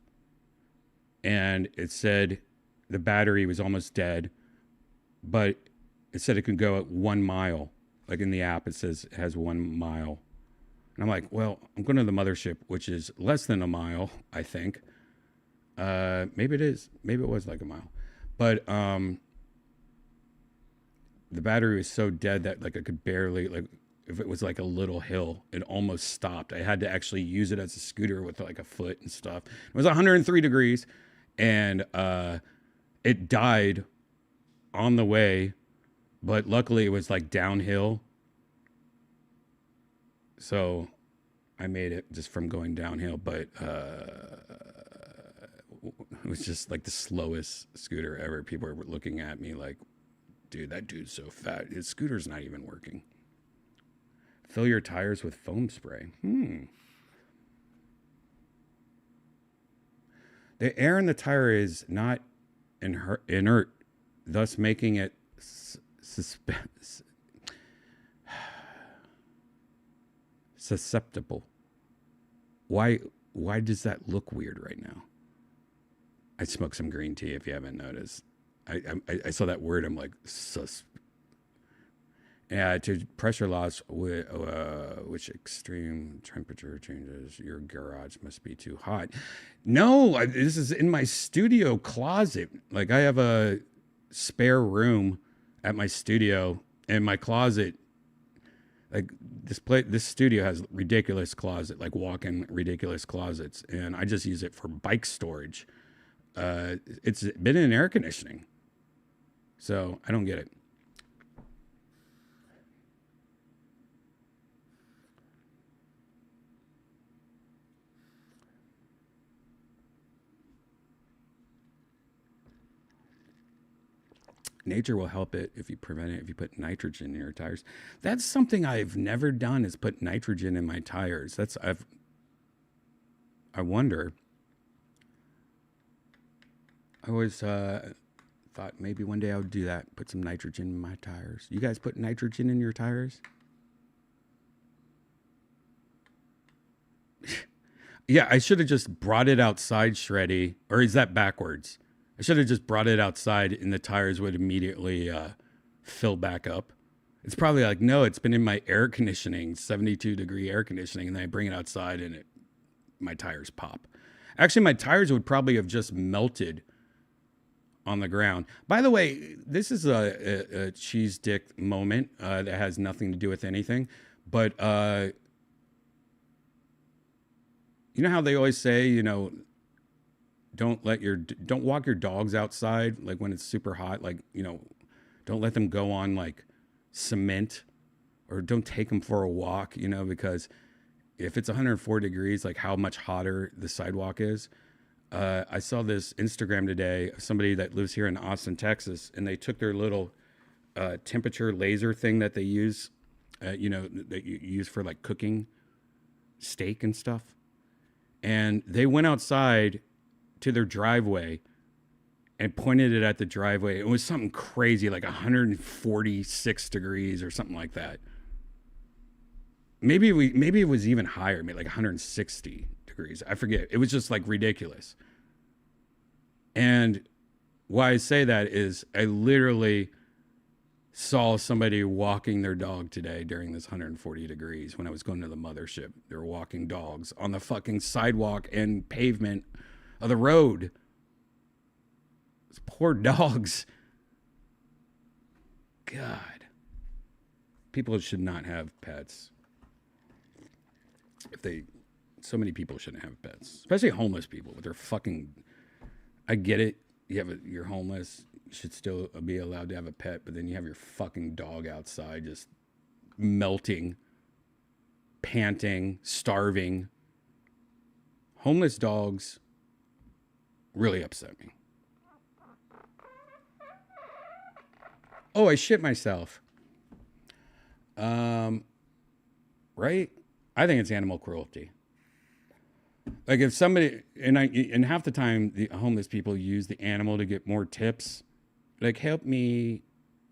And it said the battery was almost dead, but it said it could go at 1 mile. Like in the app, it says it has 1 mile. And I'm like, well, I'm going to the mothership, which is less than a mile, I think. Maybe it is. Maybe it was like a mile. But the battery was so dead that like I could barely, like if it was like a little hill, it almost stopped. I had to actually use it as a scooter with like a foot and stuff. It was 103 degrees and it died on the way. But luckily it was like downhill. So I made it just from going downhill. But it was just like the slowest scooter ever. People were looking at me like, dude, that dude's so fat. His scooter's not even working. Fill your tires with foam spray. The air in the tire is not inert, thus making it susceptible. Why does that look weird right now? I smoked some green tea if you haven't noticed. I saw that word, I'm like, yeah, to pressure loss, which extreme temperature changes, your garage must be too hot. No, this is in my studio closet. Like I have a spare room at my studio, and my closet, like this studio has ridiculous closet, like walk-in ridiculous closets, and I just use it for bike storage. It's been in air conditioning, so I don't get it. Nature will help it if you prevent it, if you put nitrogen in your tires. That's something I've never done, is put nitrogen in my tires. I wonder. I always thought maybe one day I would do that, put some nitrogen in my tires. You guys put nitrogen in your tires? Yeah, I should have just brought it outside, Shreddy. Or is that backwards? I should have just brought it outside and the tires would immediately fill back up. It's probably like, no, it's been in my air conditioning, 72-degree air conditioning, and then I bring it outside and my tires pop. Actually, my tires would probably have just melted on the ground. By the way, this is a cheese dick moment that has nothing to do with anything. But you know how they always say, don't walk your dogs outside, like when it's super hot, like, don't let them go on like cement, or don't take them for a walk, because if it's 104 degrees, like how much hotter the sidewalk is. I saw this Instagram today of somebody that lives here in Austin, Texas, and they took their little temperature laser thing that they use, that you use for like cooking steak and stuff. And they went outside to their driveway and pointed it at the driveway. It was something crazy, like 146 degrees or something like that. Maybe it was even higher, maybe like 160 degrees. I forget. It was just like ridiculous. And why I say that is I literally saw somebody walking their dog today during this 140 degrees when I was going to the mothership. They were walking dogs on the fucking sidewalk and pavement of the road. Those poor dogs. God. People should not have pets. So many people shouldn't have pets, especially homeless people with their fucking, I get it. You're homeless. You should still be allowed to have a pet, but then you have your fucking dog outside just melting, panting, starving. homeless dogs really upset me. Oh, I shit myself. Right? I think it's animal cruelty. Like if somebody, and half the time the homeless people use the animal to get more tips. Like, help me.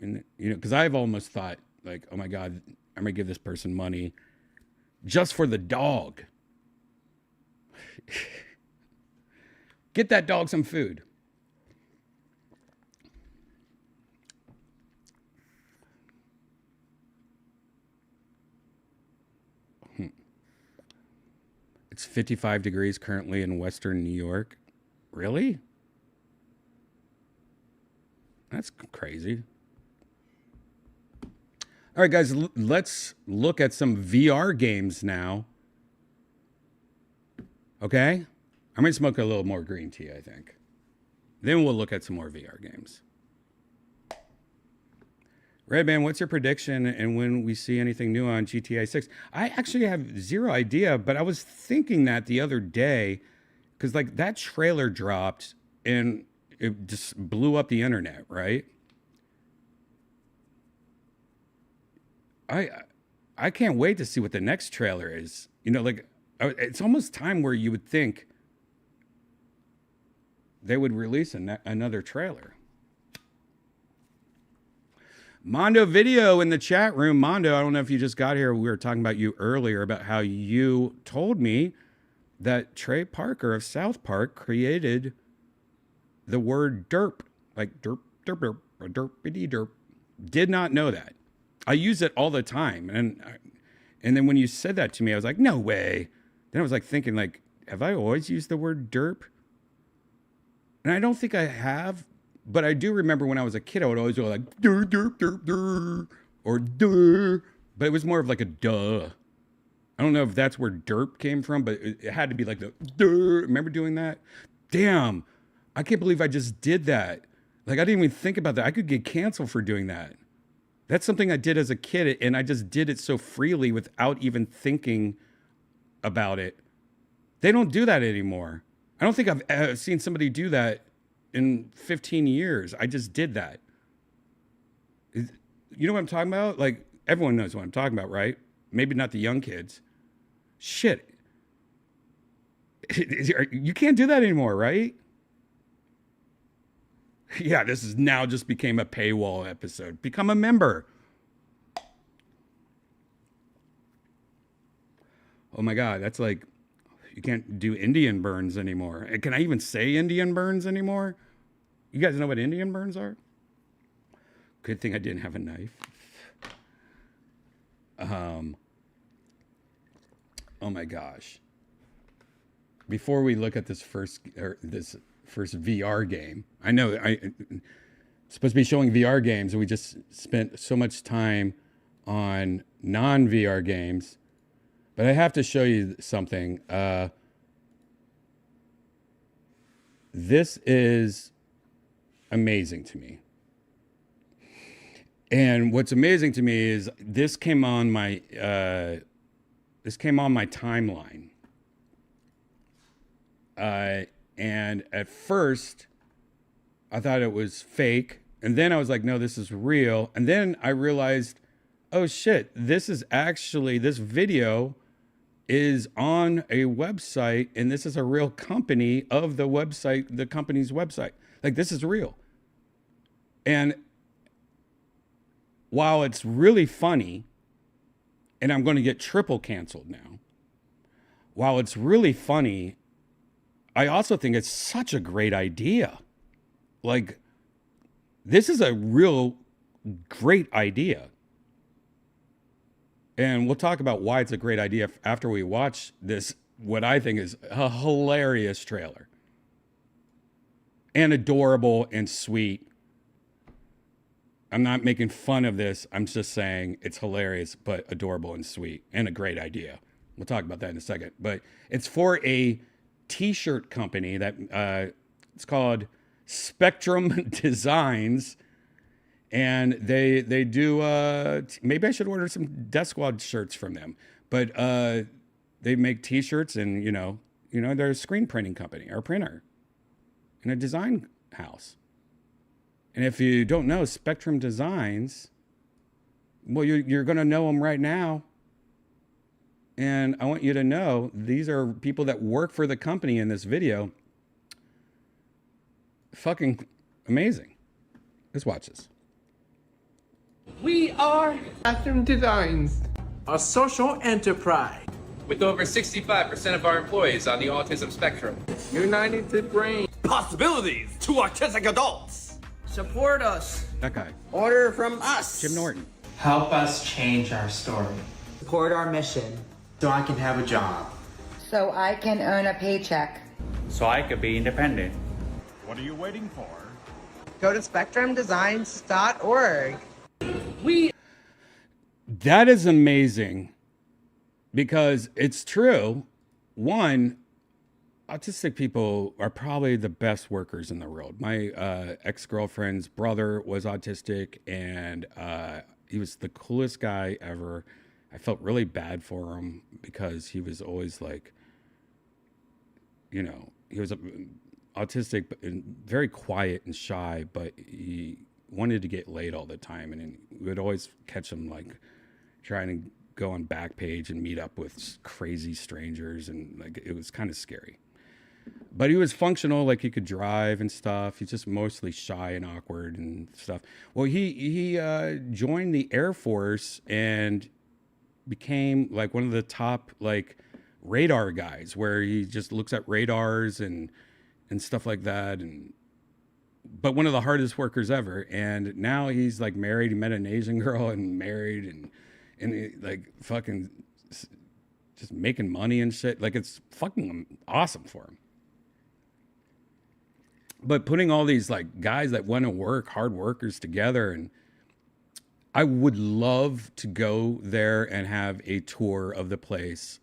And, you know, because I've almost thought, like, oh my God, I'm going to give this person money just for the dog. Get that dog some food. It's 55 degrees currently in Western New York. Really? That's crazy. All right, guys, let's look at some VR games now. Okay? I'm going to smoke a little more green tea, I think. Then we'll look at some more VR games. Redban, what's your prediction and when we see anything new on GTA 6? I actually have zero idea, but I was thinking that the other day because, like, that trailer dropped and it just blew up the internet, right? I can't wait to see what the next trailer is. You know, like, it's almost time where you would think they would release another trailer. Mondo Video in the chat room. Mondo, I don't know if you just got here. We were talking about you earlier about how you told me that Trey Parker of South Park created the word derp, like derp, derp, derp, or derpity derp. Did not know that. I use it all the time. And then when you said that to me, I was like, no way. Then I was like thinking, like, have I always used the word derp? And I don't think I have. But I do remember when I was a kid, I would always go like, dur, dur, dur, dur, or dur. But it was more of like a duh. I don't know if that's where derp came from, but it had to be like the dur. Remember doing that? Damn, I can't believe I just did that. Like, I didn't even think about that. I could get canceled for doing that. That's something I did as a kid, and I just did it so freely without even thinking about it. They don't do that anymore. I don't think I've seen somebody do that in 15 years. I just did that. You know what I'm talking about? Like, everyone knows what I'm talking about, right? Maybe not the young kids. Shit. You can't do that anymore, right? Yeah, this is now just became a paywall episode. Become a member. Oh my God, that's like, you can't do Indian burns anymore. Can I even say Indian burns anymore? You guys know what Indian burns are? Good thing I didn't have a knife. Oh my gosh. Before we look at this first VR game, I know I'm supposed to be showing VR games, and we just spent so much time on non-VR games, but I have to show you something. This is amazing to me. And what's amazing to me is this came on my timeline. And at first, I thought it was fake. And then I was like, no, this is real. And then I realized, oh shit, this video is on a website, and this is a real company of the company's website. Like, this is real. And while it's really funny, and I'm going to get triple canceled now, while it's really funny, I also think it's such a great idea. Like, this is a real great idea. And we'll talk about why it's a great idea after we watch this, what I think is a hilarious trailer. And adorable and sweet. I'm not making fun of this. I'm just saying it's hilarious, but adorable and sweet, and a great idea. We'll talk about that in a second. But it's for a t-shirt company that it's called Spectrum Designs. And they do, maybe I should order some Death Squad shirts from them. But they make t-shirts, and, you know, You know, they're a screen printing company or printer and a design house. And if you don't know Spectrum Designs, well, you're going to know them right now. And I want you to know these are people that work for the company in this video. Fucking amazing. Let's watch this. We are Spectrum Designs, a social enterprise With over 65% of our employees on the autism spectrum. united to bring Possibilities to autistic adults. support us, That guy, order from us, Jim Norton. Help us change our story. support our mission, So I can have a job. So I can earn a paycheck. So I could be independent. What are you waiting for? go to spectrumdesigns.org. That is amazing because it's true. One, autistic people are probably the best workers in the world. My ex-girlfriend's brother was autistic, and he was the coolest guy ever. I felt really bad for him because he was always like, you know, he was autistic, but very quiet and shy, but he wanted to get laid all the time. And we would always catch him like trying to go on Backpage and meet up with crazy strangers. And like, it was kind of scary. But he was functional, like he could drive and stuff. He's just mostly shy and awkward and stuff. Well, he joined the Air Force and became like one of the top like radar guys, where he just looks at radars and stuff like that. And but one of the hardest workers ever. And now he's like married. He met an Asian girl and married and he, like fucking just making money and shit. Like it's fucking awesome for him. But putting all these like guys that want to work, hard workers together, and I would love to go there and have a tour of the place.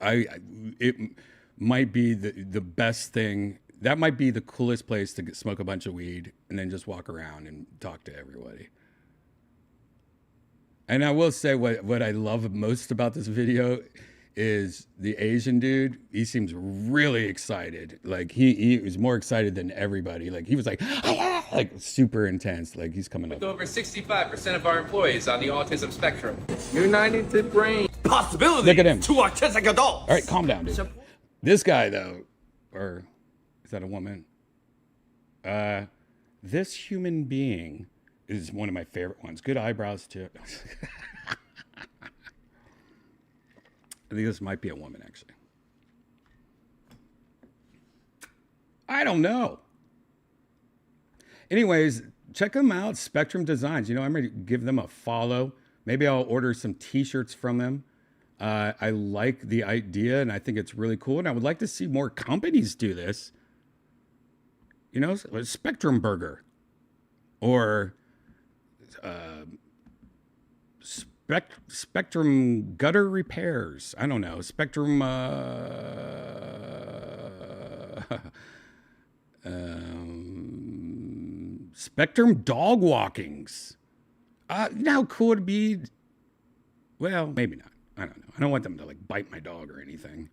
It might be the best thing. That might be the coolest place to smoke a bunch of weed and then just walk around and talk to everybody. And I will say what I love most about this video is the Asian dude. He seems really excited. Like he was more excited than everybody. Like he was like super intense. Like he's coming up. With over 65% of our employees on the autism spectrum. United to bring Possibilities Look at him. to autistic adults. All right, calm down, dude. This guy though, or is that a woman? This human being is one of my favorite ones. Good eyebrows too. I think this might be a woman, actually. I don't know. Anyways, check them out, Spectrum Designs. You know, I'm going to give them a follow. Maybe I'll order some t-shirts from them. I like the idea, and I think it's really cool. And I would like to see more companies do this. You know, Spectrum Burger. Or Spectrum Gutter Repairs. I don't know. Spectrum Spectrum Dog Walkings. You know how cool it'd be? Well, maybe not. I don't know. I don't want them to like bite my dog or anything.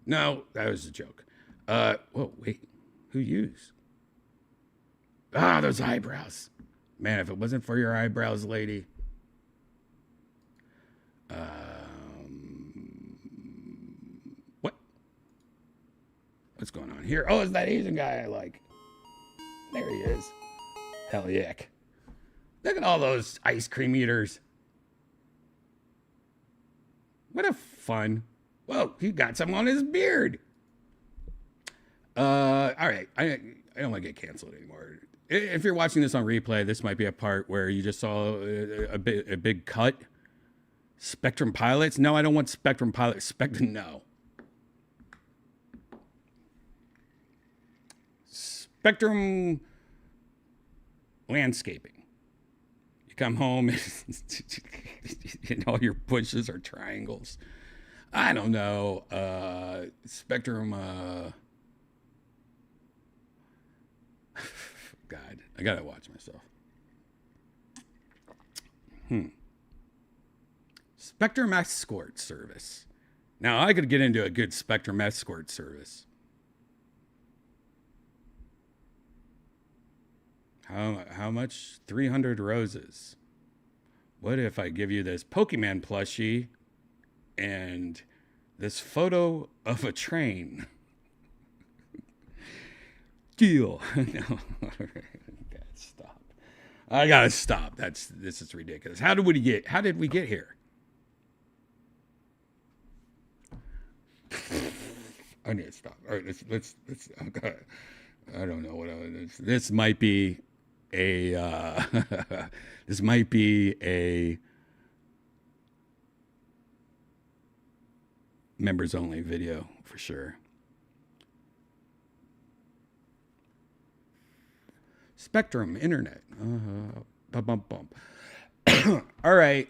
No, that was a joke. Whoa, wait. Who used? Ah, those eyebrows. Man, if it wasn't for your eyebrows, lady. What? What's going on here? Oh, it's that Asian guy I like. There he is. Hell yeah. Look at all those ice cream eaters. What a fun. Whoa, he got some on his beard. All right. I don't want to get canceled anymore. If you're watching this on replay, this might be a part where you just saw a big cut. Spectrum Pilots? No, I don't want Spectrum Pilots. No. Spectrum Landscaping. You come home and all your bushes are triangles. I don't know. Spectrum. God, I gotta watch myself. Spectrum Escort Service. Now, I could get into a good Spectrum escort service. How much? 300 roses. What if I give you this Pokemon plushie and this photo of a train? Deal. No. Stop. I gotta stop. This is ridiculous. How did we get here? I need to stop. All right, let's okay. I don't know what this might be a this might be a members only video for sure. Spectrum Internet. All right.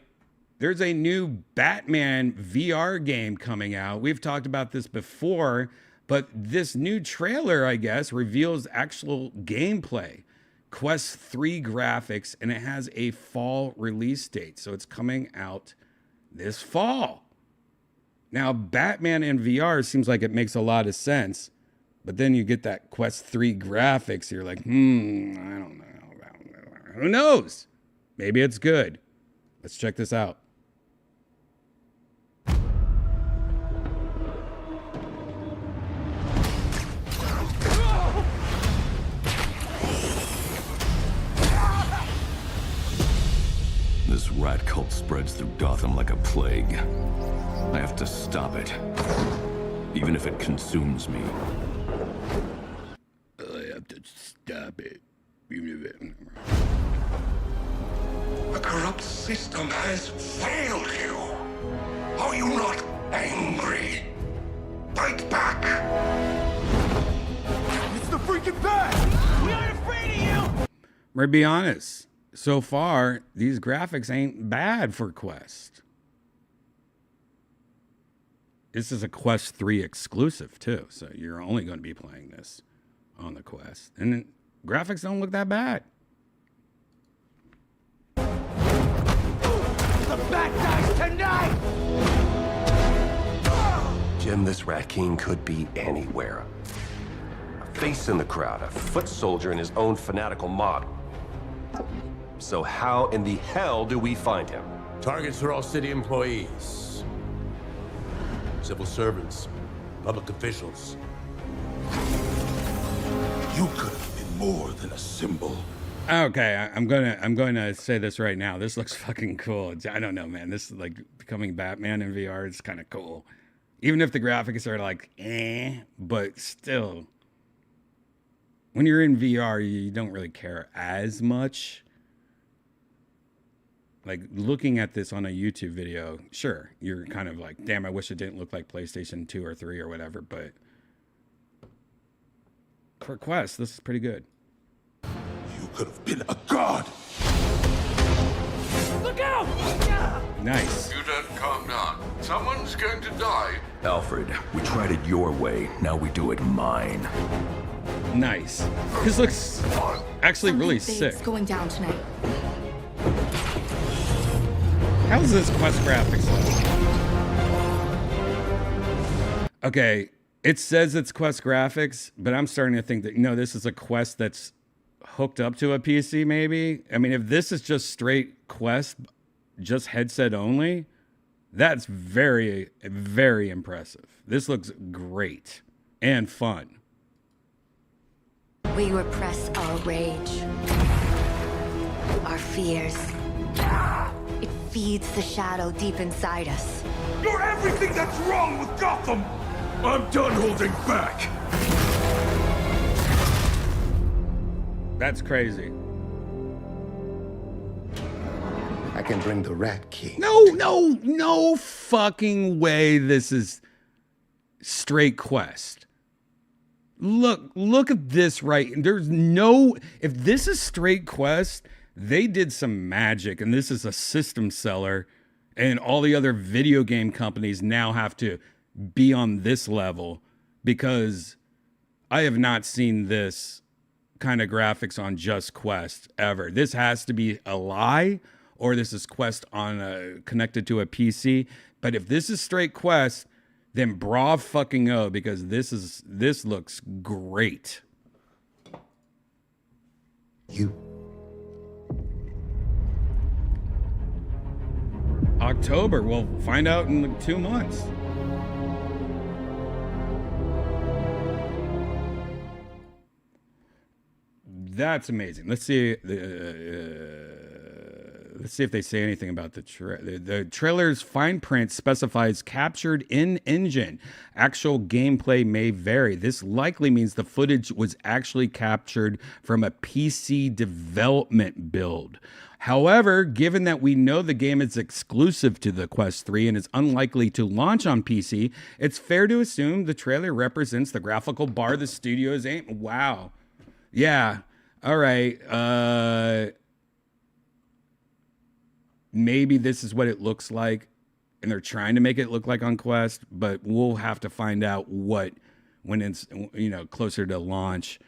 There's a new Batman VR game coming out. We've talked about this before, but this new trailer, I guess, reveals actual gameplay, Quest 3 graphics, and it has a fall release date. So it's coming out this fall. Now, Batman in VR seems like it makes a lot of sense, but then you get that Quest 3 graphics. You're like, I don't know. Who knows? Maybe it's good. Let's check this out. This rat cult spreads through Gotham like a plague. I have to stop it, even if it consumes me. I have to stop it, even if it... The corrupt system has failed you. Are you not angry? Fight back! It's the freaking Bat! We aren't afraid of you! I'm gonna be honest. So far, these graphics ain't bad for Quest. This is a Quest 3 exclusive, too. So you're only going to be playing this on the Quest. And graphics don't look that bad. The Bat dies tonight! Jim, this Rat King could be anywhere. A face in the crowd, a foot soldier in his own fanatical mob. So how in the hell do we find him? Targets are all city employees. Civil servants, public officials. You could have been more than a symbol. Okay, I'm gonna say this right now. This looks fucking cool. I don't know, man. This is like becoming Batman in VR. It's kind of cool, even if the graphics are like, but still, when you're in VR, you don't really care as much. Like looking at this on a YouTube video, sure, you're kind of like, damn, I wish it didn't look like PlayStation 2 or 3 or whatever, but for Quest, this is pretty good. You could have been a god. Look out! Nice. You don't calm down. Someone's going to die. Alfred, we tried it your way. Now we do it mine. Nice. This looks actually really sick. It's going down tonight. How's this Quest graphics like? Okay, it says it's Quest graphics, but I'm starting to think that, no, this is a Quest that's hooked up to a PC maybe. I mean, if this is just straight Quest, just headset only, that's very, very impressive. This looks great and fun. We repress our rage, our fears. It feeds the shadow deep inside us. You're everything that's wrong with Gotham! I'm done holding back! That's crazy. I can bring the Rat King. No fucking way this is straight Quest. Look at this right. There's no, if this is straight Quest, they did some magic, and this is a system seller, and all the other video game companies now have to be on this level, because I have not seen this kind of graphics on just Quest ever. This has to be a lie, or this is Quest on connected to a PC. But if this is straight Quest, then bra fucking O, because this looks great. October, we'll find out in like 2 months. That's amazing. Let's see if they say anything about the trailer's fine print specifies captured in engine. Actual gameplay may vary. This likely means the footage was actually captured from a PC development build. However, given that we know the game is exclusive to the Quest 3 and is unlikely to launch on PC, it's fair to assume the trailer represents the graphical bar the studio is aiming. Wow. Yeah. All right. Maybe this is what it looks like, and they're trying to make it look like on Quest, but we'll have to find out when it's, you know, closer to launch,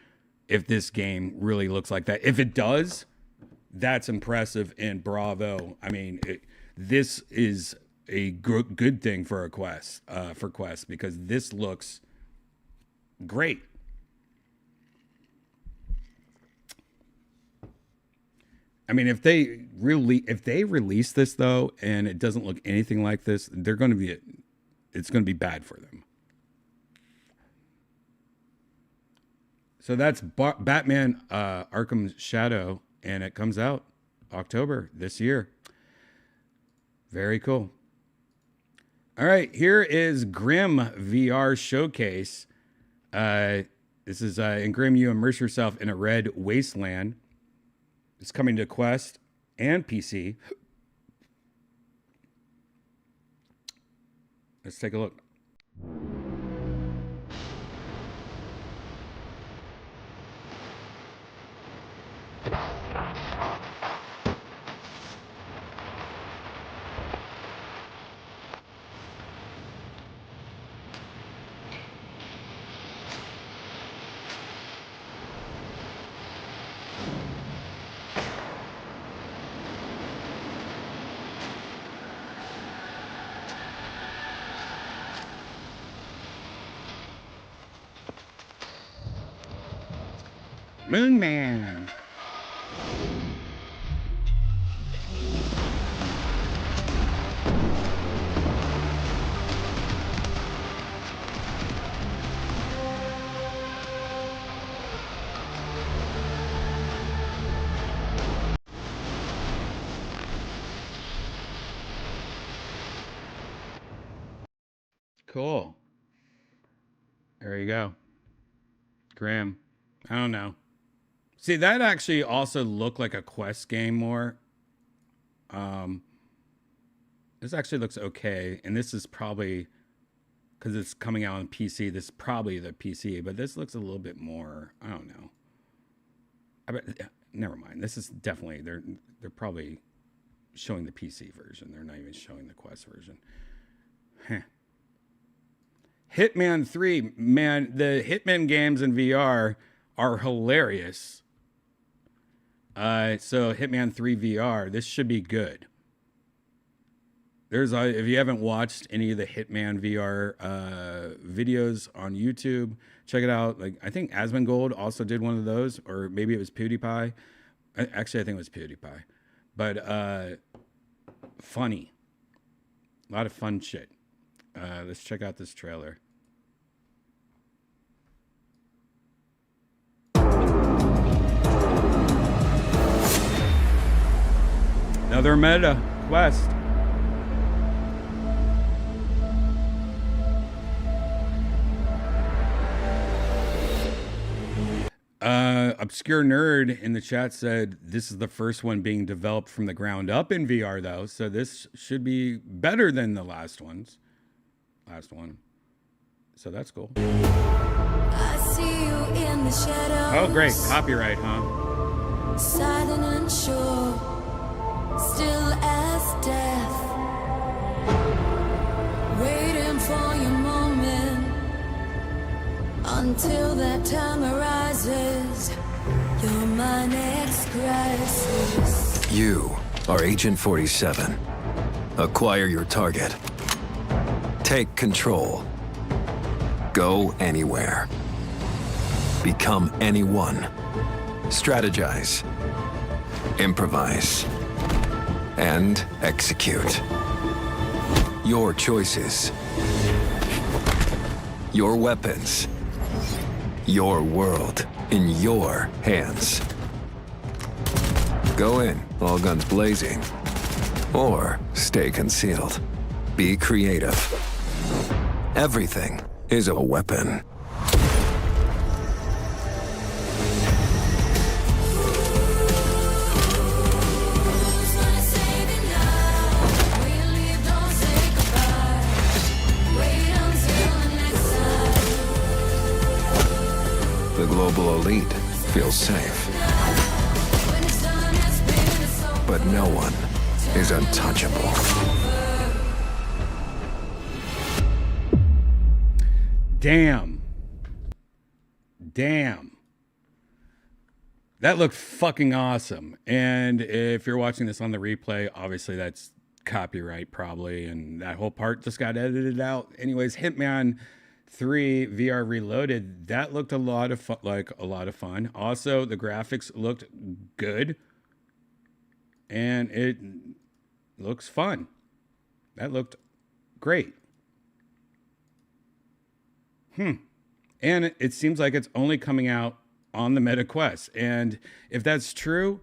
if this game really looks like that. If it does, that's impressive and bravo. I mean, this is a good thing for Quest, because this looks great. I mean, if they release this though, and it doesn't look anything like this, it's going to be bad for them. So that's Batman Arkham Shadow, and it comes out October this year. Very cool. All right, here is Grim VR Showcase. This is in Grim, you immerse yourself in a red wasteland. It's coming to Quest and PC. Let's take a look. Moon Man. Cool. There you go. Graham. I don't know. See, that actually also looked like a Quest game more. This actually looks okay. And this is probably, because it's coming out on PC, this is probably the PC. But this looks a little bit more, I don't know. Never mind. This is definitely, they're probably showing the PC version. They're not even showing the Quest version. Heh. Hitman 3. Man, the Hitman games in VR are hilarious. So Hitman 3 VR, this should be good. If you haven't watched any of the Hitman VR videos on YouTube, check it out. Like, I think Asmongold also did one of those, or maybe it was PewDiePie. Actually, I think it was PewDiePie. But funny. A lot of fun shit. Let's check out this trailer. Another meta quest. Obscure Nerd in the chat said this is the first one being developed from the ground up in VR, though, so this should be better than the last one. So that's cool. I see you in the shadows. Oh, great. Copyright, huh? Silent and sure, still as death. Waiting for your moment until that time arises. You're my next crisis. You are Agent 47. Acquire your target. Take control Go anywhere. Become anyone. Strategize. Improvise. And execute. Your choices. Your weapons. Your world in your hands. Go in, all guns blazing. Or stay concealed. Be creative. Everything is a weapon. The global elite feels safe. But no one is untouchable. Damn. That looked fucking awesome. And if you're watching this on the replay, obviously that's copyright probably, and that whole part just got edited out. Anyways, Hitman 3 VR Reloaded, that looked a lot of fun. Also, the graphics looked good. And it looks fun. That looked great. And it seems like it's only coming out on the Meta Quest. And if that's true,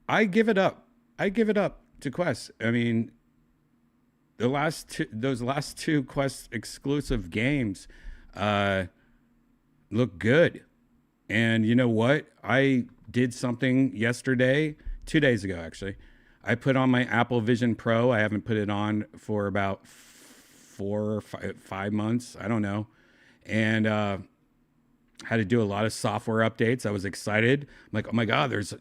I give it up. I give it up to Quest. I mean, those last two Quest exclusive games look good. And you know what? I did something yesterday, 2 days ago, actually. I put on my Apple Vision Pro. I haven't put it on for about 4 or 5 months. I don't know. And had to do a lot of software updates. I was excited. I'm like, oh my God, there's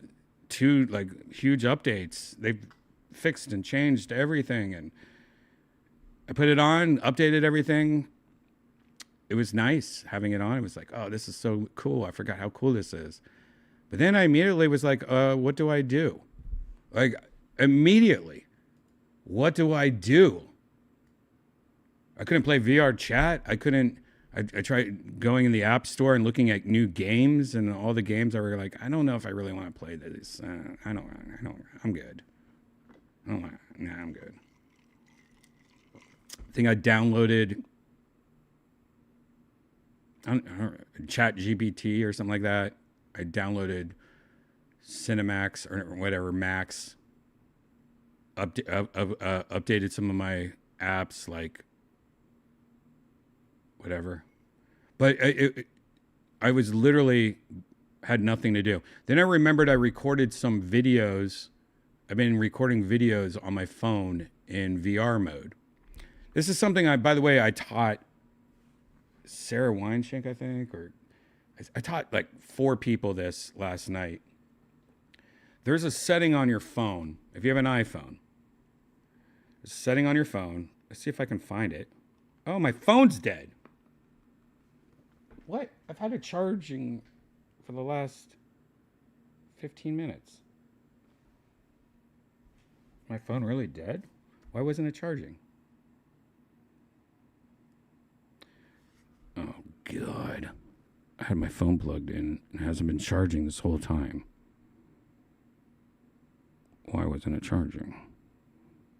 2 huge updates. They've fixed and changed everything. And I put it on, updated everything. It was nice having it on. It was like, oh, this is so cool. I forgot how cool this is. But then I immediately was like, what do I do? Like, immediately, what do I do? I couldn't play VR chat. I tried going in the App Store and looking at new games, and all the games I were like, I don't know if I really want to play this. I'm good. I'm good. I think I downloaded Chat GPT or something like that. I downloaded Cinemax or whatever Max. Updated some of my apps, like whatever. But I was literally had nothing to do. Then I remembered I recorded some videos. I've been recording videos on my phone in VR mode. This is something by the way, I taught Sarah Weinschenk, I think, or I taught like 4 people this last night. There's a setting on your phone. If you have an iPhone, there's a setting on your phone. Let's see if I can find it. Oh, my phone's dead. What? I've had it charging for the last 15 minutes. My phone really dead? Why wasn't it charging? Oh, God. I had my phone plugged in and it hasn't been charging this whole time. Why wasn't it charging?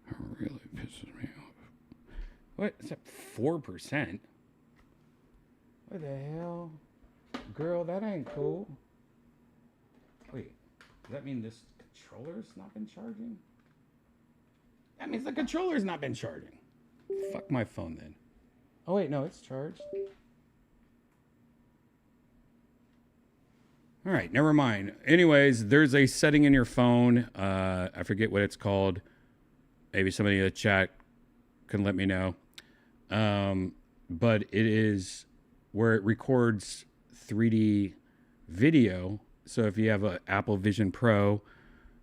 It really pisses me off. What? Is that 4%? What the hell? Girl, that ain't cool. Wait, does that mean this controller's not been charging? That means the controller's not been charging. Fuck my phone then. Oh wait, no, it's charged. All right, never mind. Anyways, there's a setting in your phone. I forget what it's called. Maybe somebody in the chat can let me know. But it is where it records 3D video. So if you have an Apple Vision Pro,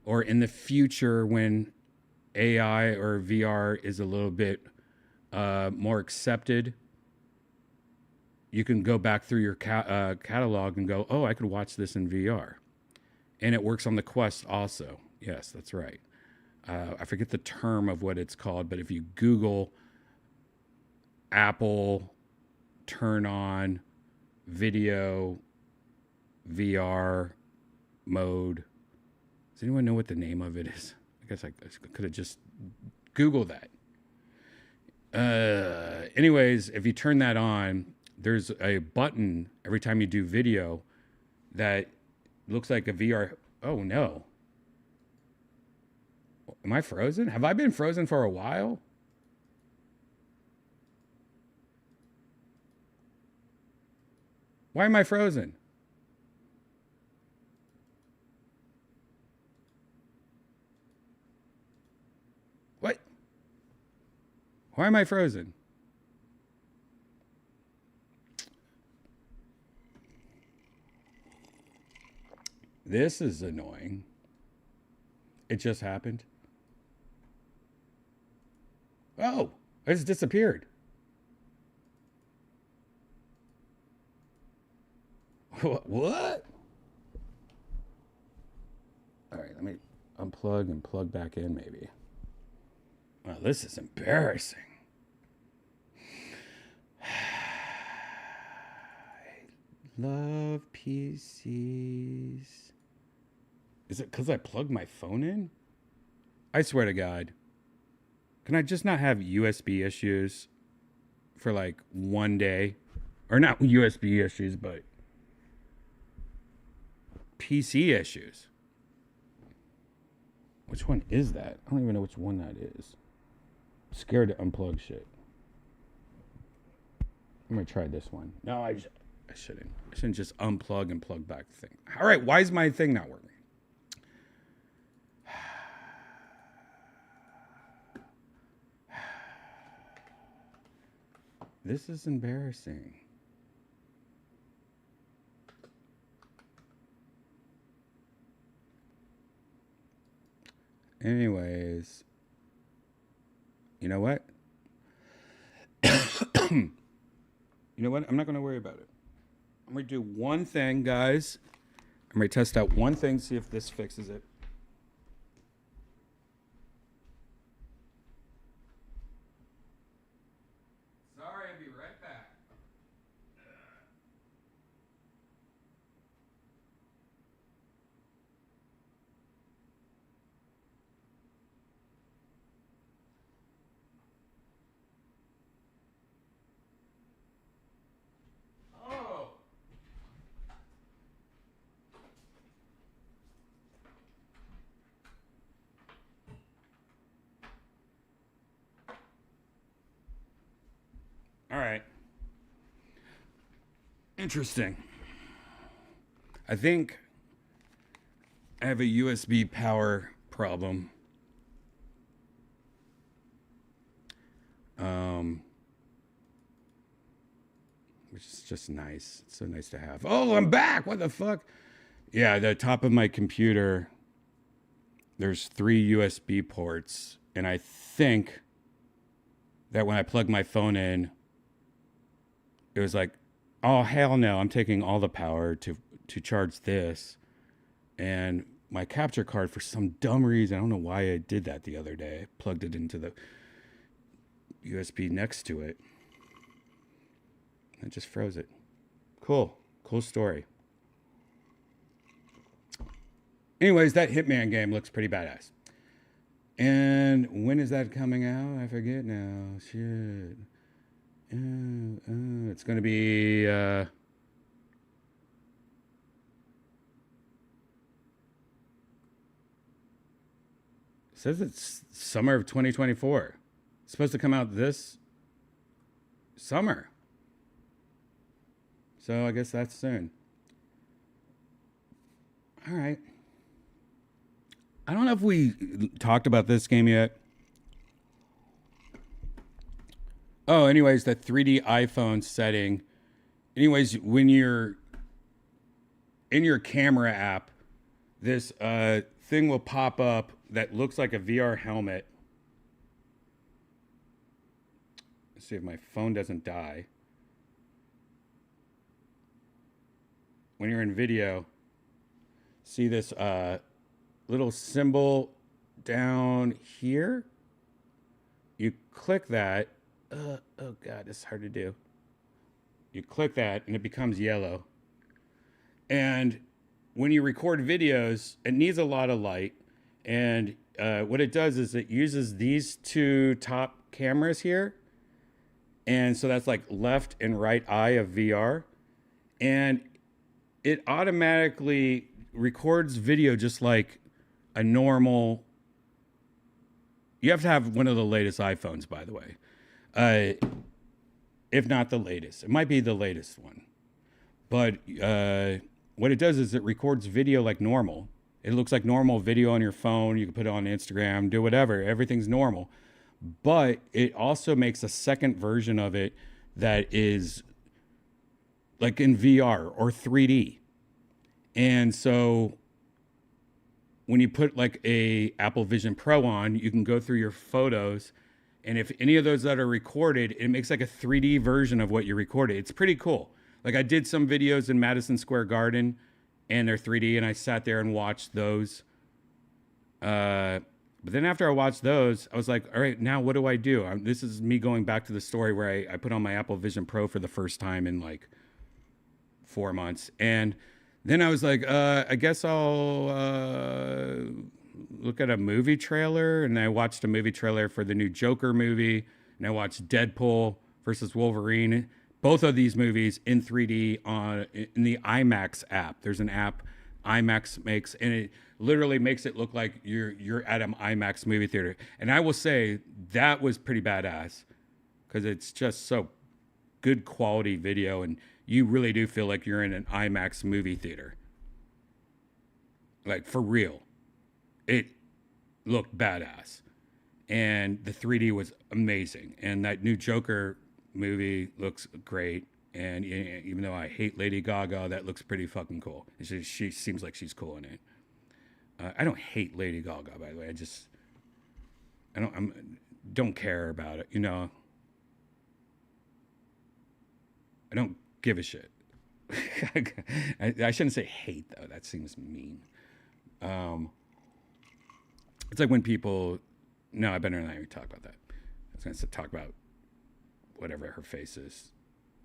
or in the future when AI or VR is a little bit more accepted, you can go back through your catalog and go, oh, I could watch this in VR. And it works on the Quest also. Yes, that's right. I forget the term of what it's called, but if you Google Apple turn on video VR mode. Does anyone know what the name of it is? I guess I could have just Googled that. Anyways, if you turn that on, there's a button every time you do video that looks like a VR. Oh no. Am I frozen? Have I been frozen for a while? Why am I frozen? What? Why am I frozen? This is annoying. It just happened. Oh, it just disappeared. What? All right, let me unplug and plug back in maybe. Wow, this is embarrassing. I love PCs. Is it because I plugged my phone in? I swear to God. Can I just not have USB issues for like one day? Or not USB issues, but PC issues. Which one is that? I don't even know which one that is. I'm scared to unplug shit. I'm gonna try this one. No, I shouldn't. I shouldn't just unplug and plug back the thing. All right, why is my thing not working? This is embarrassing. Anyways, you know what? You know what? I'm not going to worry about it. I'm going to do one thing, guys. I'm going to test out one thing, see if this fixes it. Sorry, I'll be right back. All right. Interesting. I think I have a USB power problem. Which is just nice. It's so nice to have. Oh, I'm back. What the fuck? Yeah, the top of my computer, there's 3 USB ports. And I think that when I plug my phone in, it was like, oh, hell no, I'm taking all the power to charge this. And my capture card, for some dumb reason, I don't know why I did that the other day. I plugged it into the USB next to it. I just froze it. Cool. Cool story. Anyways, that Hitman game looks pretty badass. And when is that coming out? I forget now. Shit. It's going to be... it says it's summer of 2024. It's supposed to come out this summer. So I guess that's soon. All right. I don't know if we talked about this game yet. Oh, anyways, the 3D iPhone setting. Anyways, when you're in your camera app, this thing will pop up that looks like a VR helmet. Let's see if my phone doesn't die. When you're in video, see this little symbol down here? You click that. Oh God, it's hard to do. You click that and it becomes yellow. And when you record videos, it needs a lot of light. And what it does is it uses these two top cameras here. And so that's like left and right eye of VR. And it automatically records video just like a normal. You have to have one of the latest iPhones, by the way. If not the latest. It might be the latest one. But what it does is it records video like normal. It looks like normal video on your phone. You can put it on Instagram, do whatever. Everything's normal. But it also makes a second version of it that is like in VR or 3D. And so when you put like a Apple Vision Pro on, you can go through your photos. And if any of those that are recorded, it makes like a 3D version of what you recorded. It's pretty cool. Like I did some videos in Madison Square Garden and they're 3D and I sat there and watched those. But then after I watched those, I was like, all right, now what do I do? This is me going back to the story where I put on my Apple Vision Pro for the first time in like 4 months. And then I was like, I guess I'll look at a movie trailer. And I watched a movie trailer for the new Joker movie. And I watched Deadpool versus Wolverine. Both of these movies in 3D in the IMAX app. There's an app IMAX makes, and it literally makes it look like you're at an IMAX movie theater. And I will say that was pretty badass because it's just so good quality video, and you really do feel like you're in an IMAX movie theater. Like for real. It looked badass. And the 3D was amazing. And that new Joker movie looks great. And even though I hate Lady Gaga, that looks pretty fucking cool. She seems like she's cool in it. I don't hate Lady Gaga, by the way. I don't care about it. You know, I don't give a shit. I shouldn't say hate though. That seems mean. It's like when people. No, I better not even talk about that. I was going to talk about whatever her face is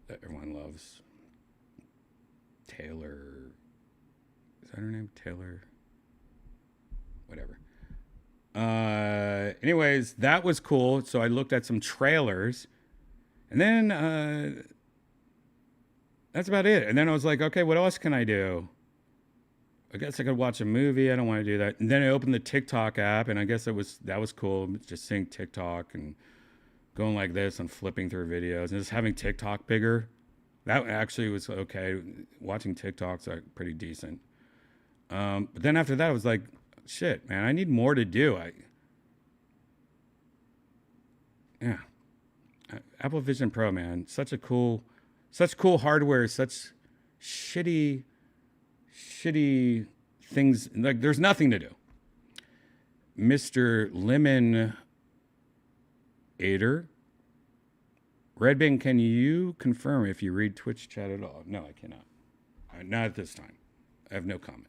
that everyone loves. Taylor. Is that her name? Taylor? Whatever. Anyways, that was cool. So I looked at some trailers. And then that's about it. And then I was like, okay, what else can I do? I guess I could watch a movie. I don't want to do that. And then I opened the TikTok app, and I guess that was cool. Just seeing TikTok and going like this and flipping through videos and just having TikTok bigger. That actually was okay. Watching TikToks are pretty decent. But then after that, I was like, shit, man, I need more to do. Apple Vision Pro, man, such cool hardware, such shitty things. Like, there's nothing to do. Mr. Lemon Ader. Redban, can you confirm if you read Twitch chat at all? No, I cannot. Not at this time. I have no comment.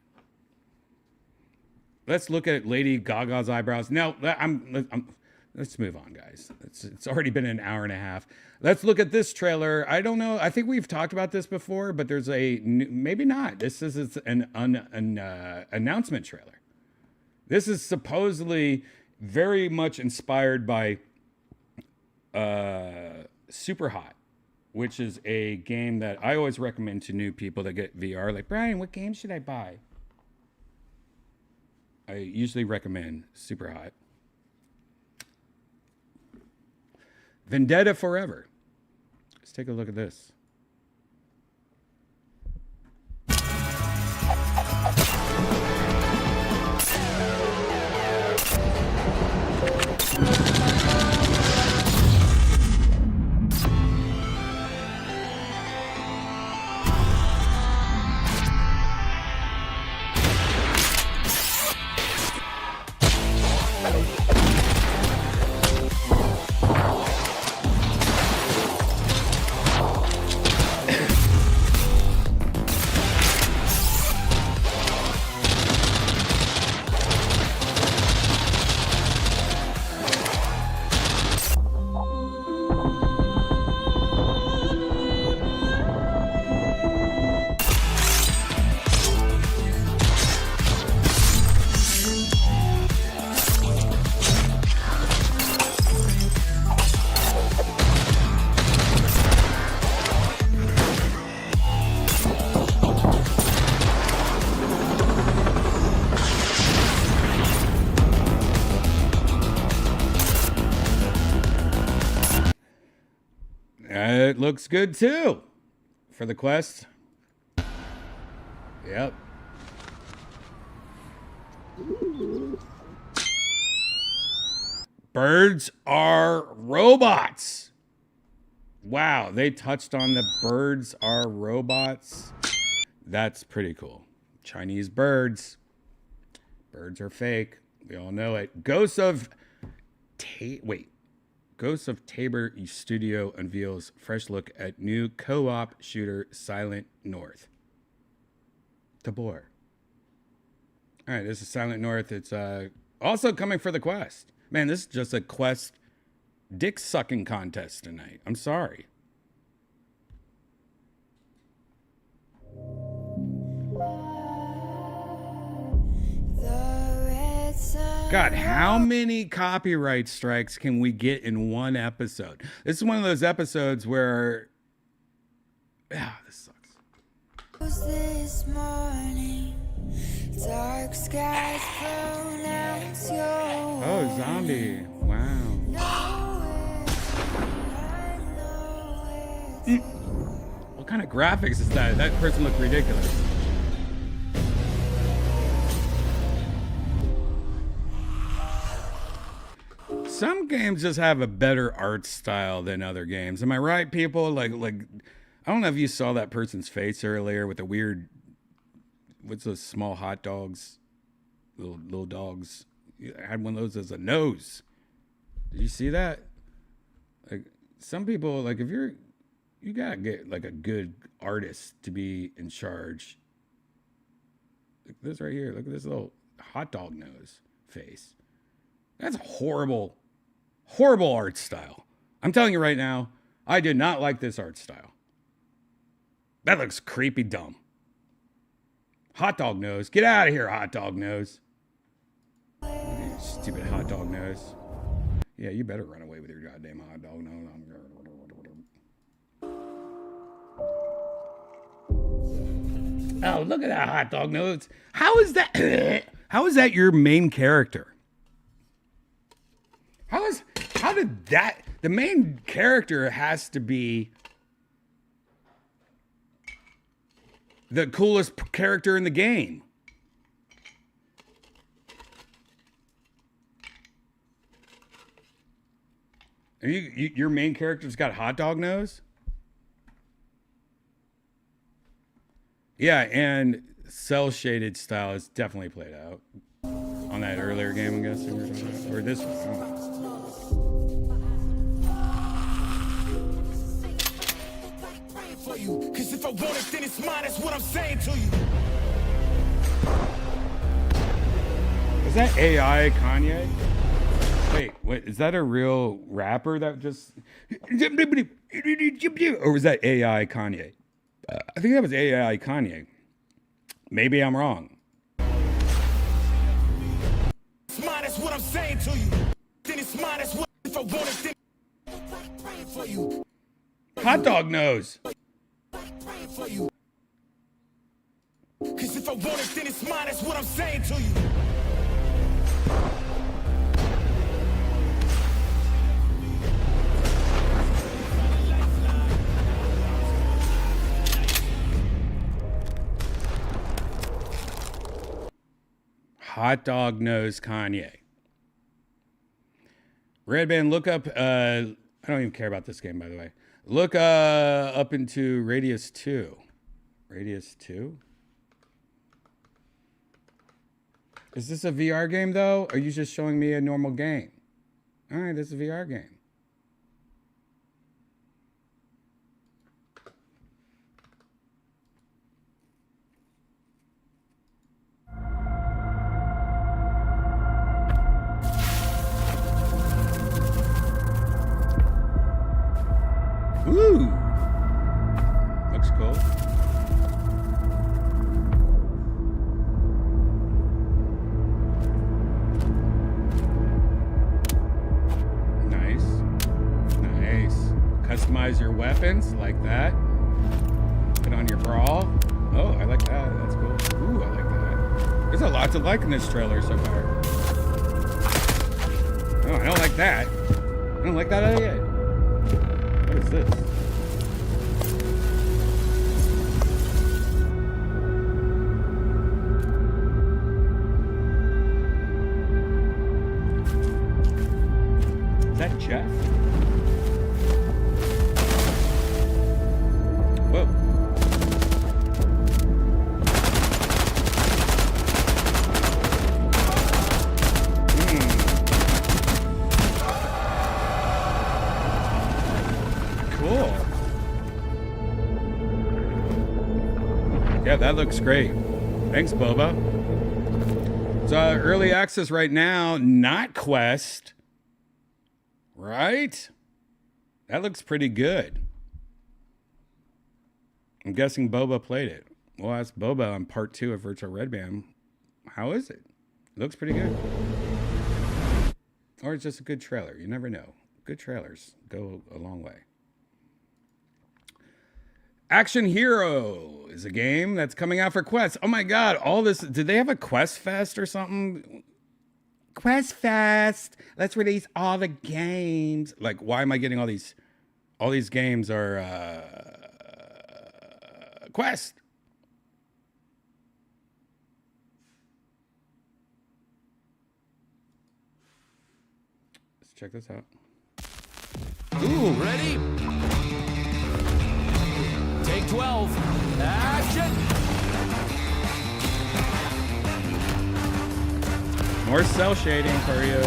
Let's look at Lady Gaga's eyebrows. Now, let's move on, guys. It's already been an hour and a half. Let's look at this trailer. I don't know. I think we've talked about this before, but there's maybe not. This is an announcement trailer. This is supposedly very much inspired by Super Hot, which is a game that I always recommend to new people that get VR. Like, Brian, what game should I buy? I usually recommend Super Hot. Vendetta Forever. Let's take a look at this. It looks good too for the quest. Yep. Birds are robots. Wow, they touched on the birds are robots. That's pretty cool. Chinese birds. Birds are fake. We all know it. Ghosts of Tabor Studio unveils fresh look at new co-op shooter Silent North. Tabor. All right, this is Silent North. It's also coming for the quest. Man, this is just a quest dick sucking contest tonight. I'm sorry. God, how many copyright strikes can we get in one episode? This is one of those episodes where... Yeah, this sucks. This morning, dark skies pronounce your Oh, zombie. Wow. What kind of graphics is that? That person looked ridiculous. Some games just have a better art style than other games. Am I right, people? Like I don't know if you saw that person's face earlier with the weird, what's those small hot dogs? Little dogs. I had one of those as a nose. Did you see that? Like some people, like if you gotta get like a good artist to be in charge. Look at this right here. Look at this little hot dog nose face. That's horrible, horrible art style. I'm telling you right now, I did not like this art style. That looks creepy dumb. Hot dog nose. Get out of here, hot dog nose. Stupid hot dog nose. Yeah, you better run away with your goddamn hot dog nose. Oh, look at that hot dog nose. How is that? How is that your main character? How did that? The main character has to be the coolest character in the game. Are your main character's got hot dog nose? Yeah, and cell shaded style is definitely played out on that earlier game, I'm guessing, or something like that. Or this one. For you, 'cause if I want it, then it's mine. That's what I'm saying to you. Is that AI Kanye? Wait, what? Is that a real rapper that just... Or was that AI Kanye? I think that was AI Kanye. Maybe I'm wrong. It's mine, that's what I'm saying to you. Then it's mine, that's what if I want it, then for you. Hot dog nose. For you. 'Cause if I want it, then it's mine, that's what I'm saying to you. Hot dog nose Kanye. Redban, look up, I don't even care about this game, by the way. Look up into Radius 2. Radius 2? Is this a VR game, though? Or are you just showing me a normal game? All right, this is a VR game. Woo! Looks cool. Nice. Nice. Customize your weapons like that. Put on your brawl. Oh, I like that. That's cool. Ooh, I like that. There's a lot to like in this trailer so far. Oh, I don't like that. I don't like that idea. What is this? Is that Jeff? Whoa. Cool. Yeah, that looks great. Thanks, Boba. So early access right now, not Quest. Right? That looks pretty good. I'm guessing Boba played it. We'll ask Boba on part 2 of Virtual Redban. How is it? It looks pretty good. Or it's just a good trailer. You never know. Good trailers go a long way. Action Hero is a game that's coming out for Quest. Oh my God, all this. Did they have a Quest Fest or something? Quest Fest. Let's release all the games. Like, why am I getting all these? All these games are Quest. Let's check this out. Ooh, ready? Take 12. Action! More cell shading for you.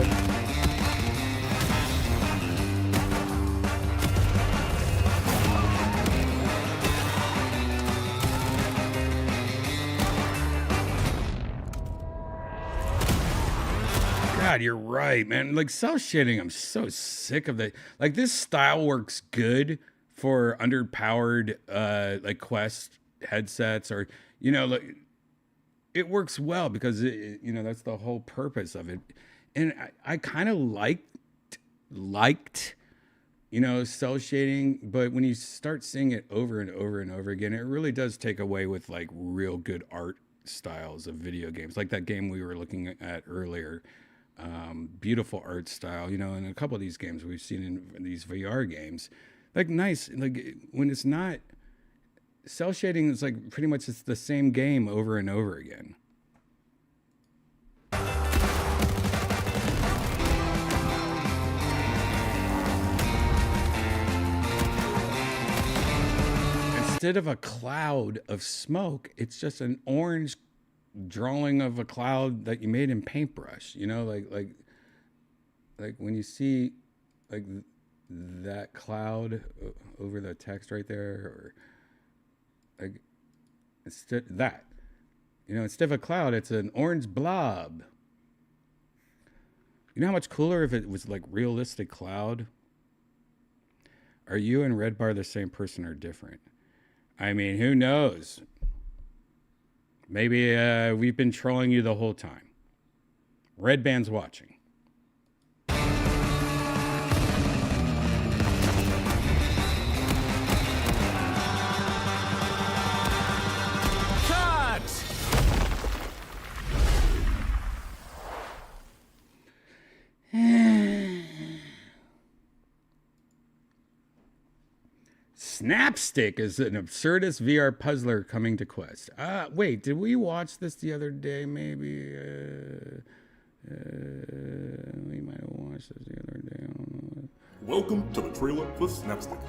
God, you're right, man. Like cell shading, I'm so sick of that. Like this style works good for underpowered like Quest headsets, or you know, like it works well because it, you know, that's the whole purpose of it. And I kind of liked you know, cell shading, but when you start seeing it over and over and over again, it really does take away with like real good art styles of video games, like that game we were looking at earlier. Beautiful art style, you know, and a couple of these games we've seen in these VR games, like nice, like when it's not cell shading, it's like pretty much it's the same game over and over again. Instead of a cloud of smoke, it's just an orange drawing of a cloud that you made in paintbrush, you know, like when you see like that cloud over the text right there, or like instead that, you know, instead of a cloud, it's an orange blob. You know how much cooler if it was like realistic cloud? Are you and Redbar the same person or different? I mean, who knows? Maybe we've been trolling you the whole time. Redban's watching. Cut! Snapstick is an absurdist VR puzzler coming to Quest. Wait, did we watch this the other day? Maybe we might have watched this the other day. I don't know. Welcome to the trailer for Snapstick.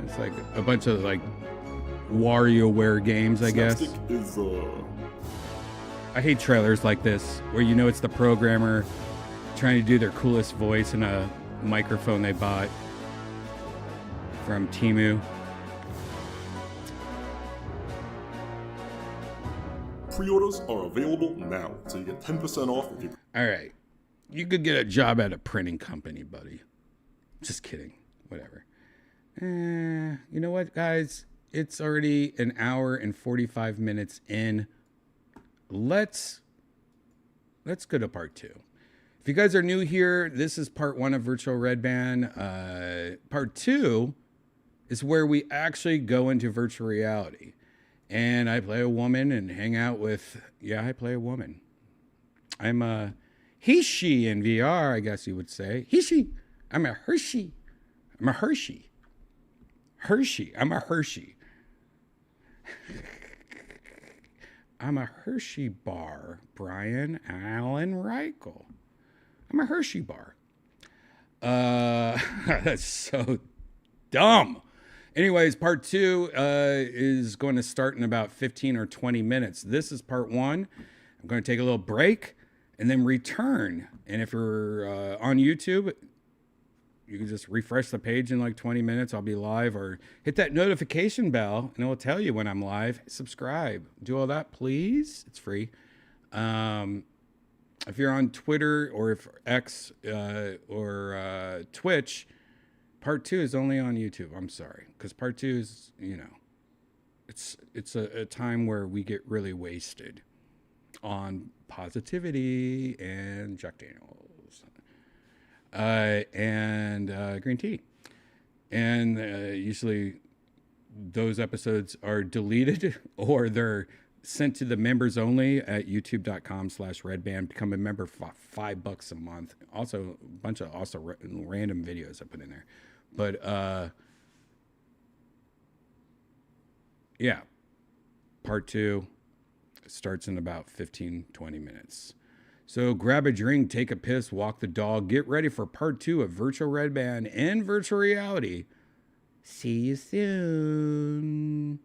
It's like a bunch of like WarioWare games, I guess. Snapstick is I hate trailers like this, where you know it's the programmer trying to do their coolest voice in a microphone they bought from Temu. Pre-orders are available now, so you get 10% off if you... All right. You could get a job at a printing company, buddy. Just kidding. Whatever. You know what, guys? It's already an hour and 45 minutes in. Let's go to part 2. If you guys are new here, this is part 1 of Virtual Redban. Part 2 is where we actually go into virtual reality. And I play a woman and hang out with... Yeah, I play a woman. I'm He-she in VR, I guess you would say. He-she. I'm a Hershey. I'm a Hershey. Hershey. I'm a Hershey. I'm a Hershey bar, Brian Allen Reichel. I'm a Hershey bar. That's so dumb. Anyways, part 2 is going to start in about 15 or 20 minutes. This is part 1. I'm going to take a little break and then return. And if you're on YouTube, you can just refresh the page in like 20 minutes. I'll be live, or hit that notification bell and it will tell you when I'm live. Subscribe. Do all that, please. It's free. If you're on Twitter or if X or Twitch, part 2 is only on YouTube. I'm sorry, because part 2 is, you know, it's a time where we get really wasted on positivity and Jack Daniels and green tea, and usually those episodes are deleted or they're sent to the members only at youtube.com/redban. Become a member for $5 a month. Also a bunch of random videos I put in there. But yeah, part 2 starts in about 15-20 minutes. So grab a drink, take a piss, walk the dog, get ready for part 2 of Virtual Redban and Virtual Reality. See you soon.